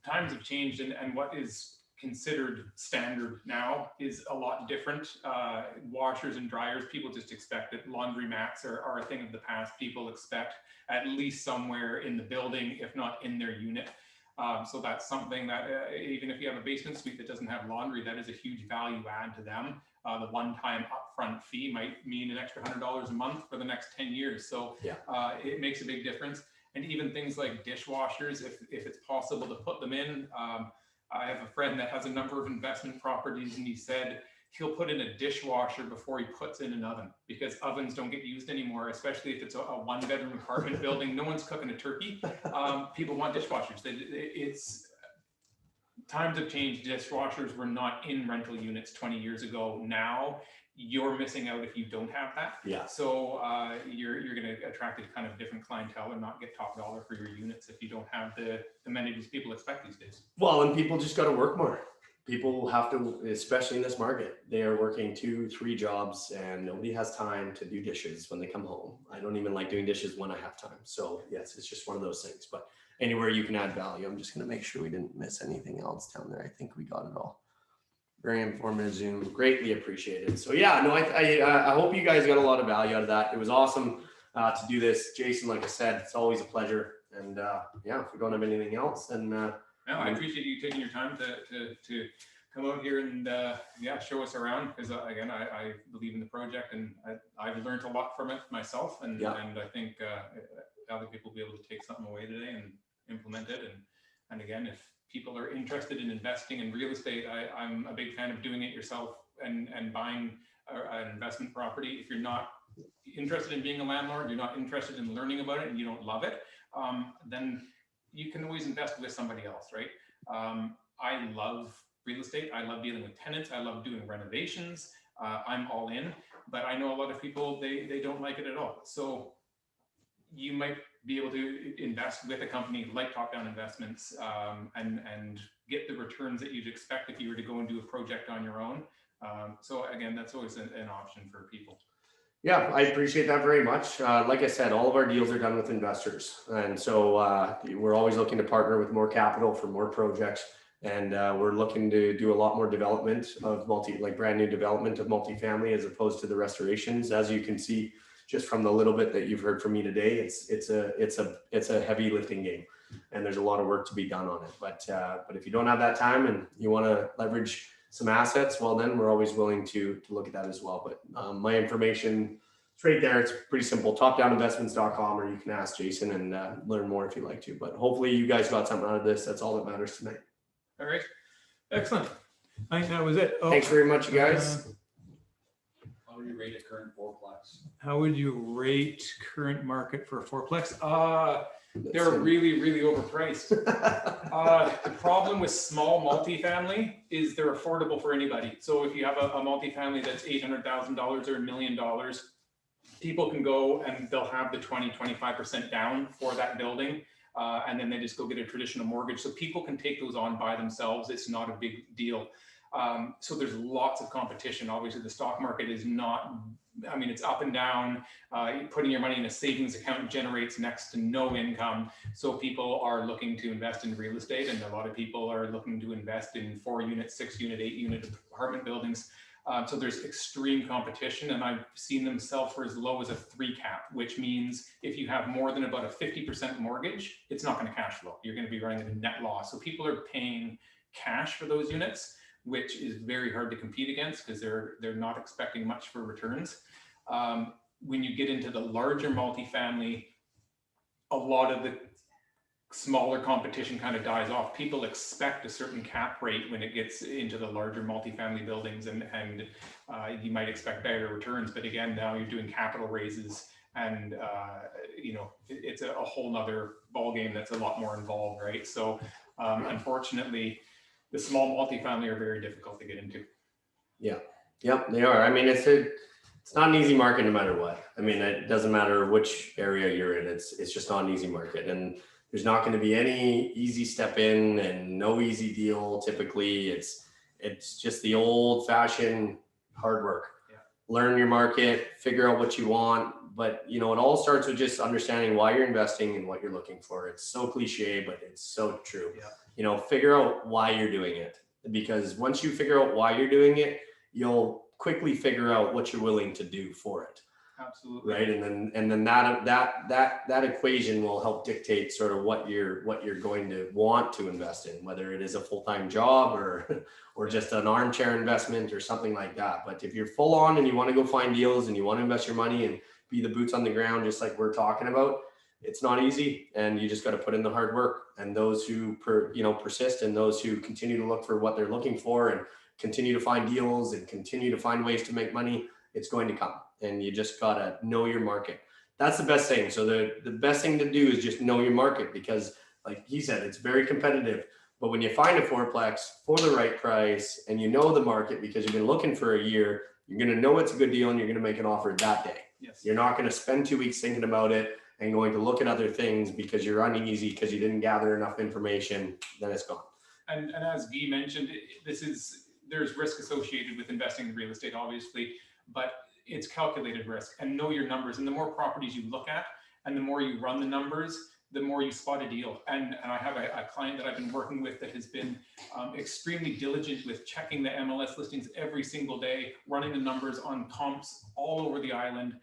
Times have changed, and what is considered standard now is a lot different. Washers and dryers, people just expect that laundry mats are a thing of the past. People expect at least somewhere in the building, if not in their unit. So that's something that even if you have a basement suite that doesn't have laundry, that is a huge value add to them. The one-time upfront fee might mean an extra $100 a month for the next 10 years. So yeah. It makes a big difference. And even things like dishwashers, if it's possible to put them in. I have a friend that has a number of investment properties, and he said he'll put in a dishwasher before he puts in an oven, because ovens don't get used anymore, especially if it's a one-bedroom apartment building. No one's cooking a turkey. People want dishwashers. Times have changed. Dishwashers were not in rental units 20 years ago. Now you're missing out if you don't have that. Yeah. So you're going to attract a kind of different clientele and not get top dollar for your units if you don't have the amenities people expect these days. Well, and people just got to work more. People have to, especially in this market, they are working 2-3 jobs, and nobody has time to do dishes when they come home. I don't even like doing dishes when I have time. So yes, it's just one of those things. But anywhere you can add value, I'm just going to make sure we didn't miss anything else down there. I think we got it all. Very informative Zoom, greatly appreciated. So yeah, no, I hope you guys got a lot of value out of that. It was awesome to do this. Jason, like I said, it's always a pleasure. And yeah, if we don't have anything else, then no, I appreciate you taking your time to come out here and show us around, because again, I believe in the project, and I've learned a lot from it myself, and I think other people will be able to take something away today and implement it. And again, if people are interested in investing in real estate, I'm a big fan of doing it yourself and buying an investment property. If you're not interested in being a landlord, you're not interested in learning about it, and you don't love it, then you can always invest with somebody else, right? I love real estate. I love dealing with tenants. I love doing renovations. I'm all in, but I know a lot of people, they don't like it at all. So you might be able to invest with a company like Top Down Investments and get the returns that you'd expect if you were to go and do a project on your own. So again, that's always an option for people. Yeah, I appreciate that very much. Like I said, all of our deals are done with investors. And so we're always looking to partner with more capital for more projects. And we're looking to do a lot more development of brand new development of multifamily, as opposed to the restorations. As you can see, just from the little bit that you've heard from me today, it's a heavy lifting game, and there's a lot of work to be done on it. But if you don't have that time and you want to leverage some assets, well, then we're always willing to look at that as well. But my information is right there. It's pretty simple, topdowninvestments.com, or you can ask Jason and learn more if you'd like to. But hopefully you guys got something out of this. That's all that matters tonight. All right. Excellent. I think that was it. Thanks very much, you guys. How would you rate a current fourplex? How would you rate current market for a fourplex? They're really, really overpriced. The problem with small multifamily is they're affordable for anybody. So if you have a multifamily that's $800,000 or $1 million, people can go and they'll have the 20-25% down for that building. And then they just go get a traditional mortgage. So people can take those on by themselves. It's not a big deal. So there's lots of competition. Obviously, the stock market is not, I mean, it's up and down. Putting your money in a savings account generates next to no income. So people are looking to invest in real estate, and a lot of people are looking to invest in 4-unit, 6-unit, 8-unit apartment buildings. So there's extreme competition, and I've seen them sell for as low as a 3 cap, which means if you have more than about a 50% mortgage, it's not going to cash flow. You're going to be running a net loss. So people are paying cash for those units, which is very hard to compete against because they're not expecting much for returns. When you get into the larger multifamily, a lot of the smaller competition kind of dies off. People expect a certain cap rate when it gets into the larger multifamily buildings, and you might expect better returns. But again, now you're doing capital raises, and you know, it's a whole nother ballgame that's a lot more involved, right? So unfortunately, the small multifamily are very difficult to get into. Yeah, yep, they are. I mean, it's not an easy market no matter what. I mean, it doesn't matter which area you're in. It's just not an easy market, and there's not going to be any easy step in and no easy deal. Typically, it's just the old fashioned hard work. Yeah. Learn your market, figure out what you want. But you know, it all starts with just understanding why you're investing and what you're looking for. It's so cliche, but it's so true. Yeah. You know, figure out why you're doing it, because once you figure out why you're doing it, you'll quickly figure out what you're willing to do for it. Absolutely. Right. And then that equation will help dictate sort of what you're going to want to invest in, whether it is a full-time job or just an armchair investment or something like that. But if you're full on and you want to go find deals and you want to invest your money and be the boots on the ground, just like we're talking about, it's not easy, and you just got to put in the hard work. And those who persist, and those who continue to look for what they're looking for and continue to find deals and continue to find ways to make money, it's going to come. And you just got to know your market. That's the best thing. So the best thing to do is just know your market, because like he said, it's very competitive. But when you find a fourplex for the right price and you know the market because you've been looking for a year, you're going to know it's a good deal and you're going to make an offer that day. Yes. You're not going to spend 2 weeks thinking about it and going to look at other things because you're uneasy because you didn't gather enough information. Then it's gone. And as Guy mentioned, there's risk associated with investing in real estate, obviously, but it's calculated risk, and know your numbers. And the more properties you look at and the more you run the numbers, the more you spot a deal. And I have a client that I've been working with that has been extremely diligent with checking the MLS listings every single day, running the numbers on comps all over the island.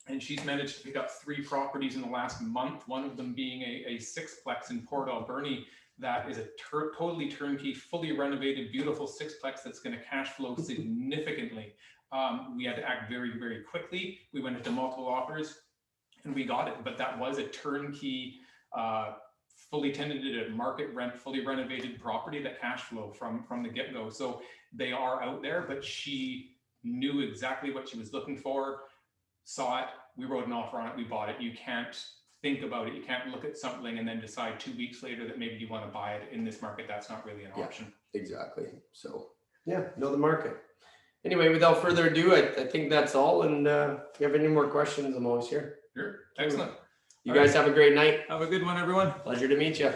And she's managed to pick up 3 properties in the last month, one of them being a 6-plex in Port Alberni. That is a totally turnkey, fully renovated, beautiful 6-plex that's going to cash flow significantly. We had to act very, very quickly. We went into multiple offers and we got it. But that was a turnkey, fully tenanted at market rent, fully renovated property that cash flow from the get-go. So they are out there, but she knew exactly what she was looking for, saw it, we wrote an offer on it, we bought it. You can't think about it. You can't look at something and then decide 2 weeks later that maybe you want to buy it in this market. That's not really an option. Exactly. So yeah, know the market. Anyway, without further ado, I think that's all. And if you have any more questions, I'm always here. Sure. Excellent. You guys have a great night. Have a good one, everyone. Pleasure to meet you.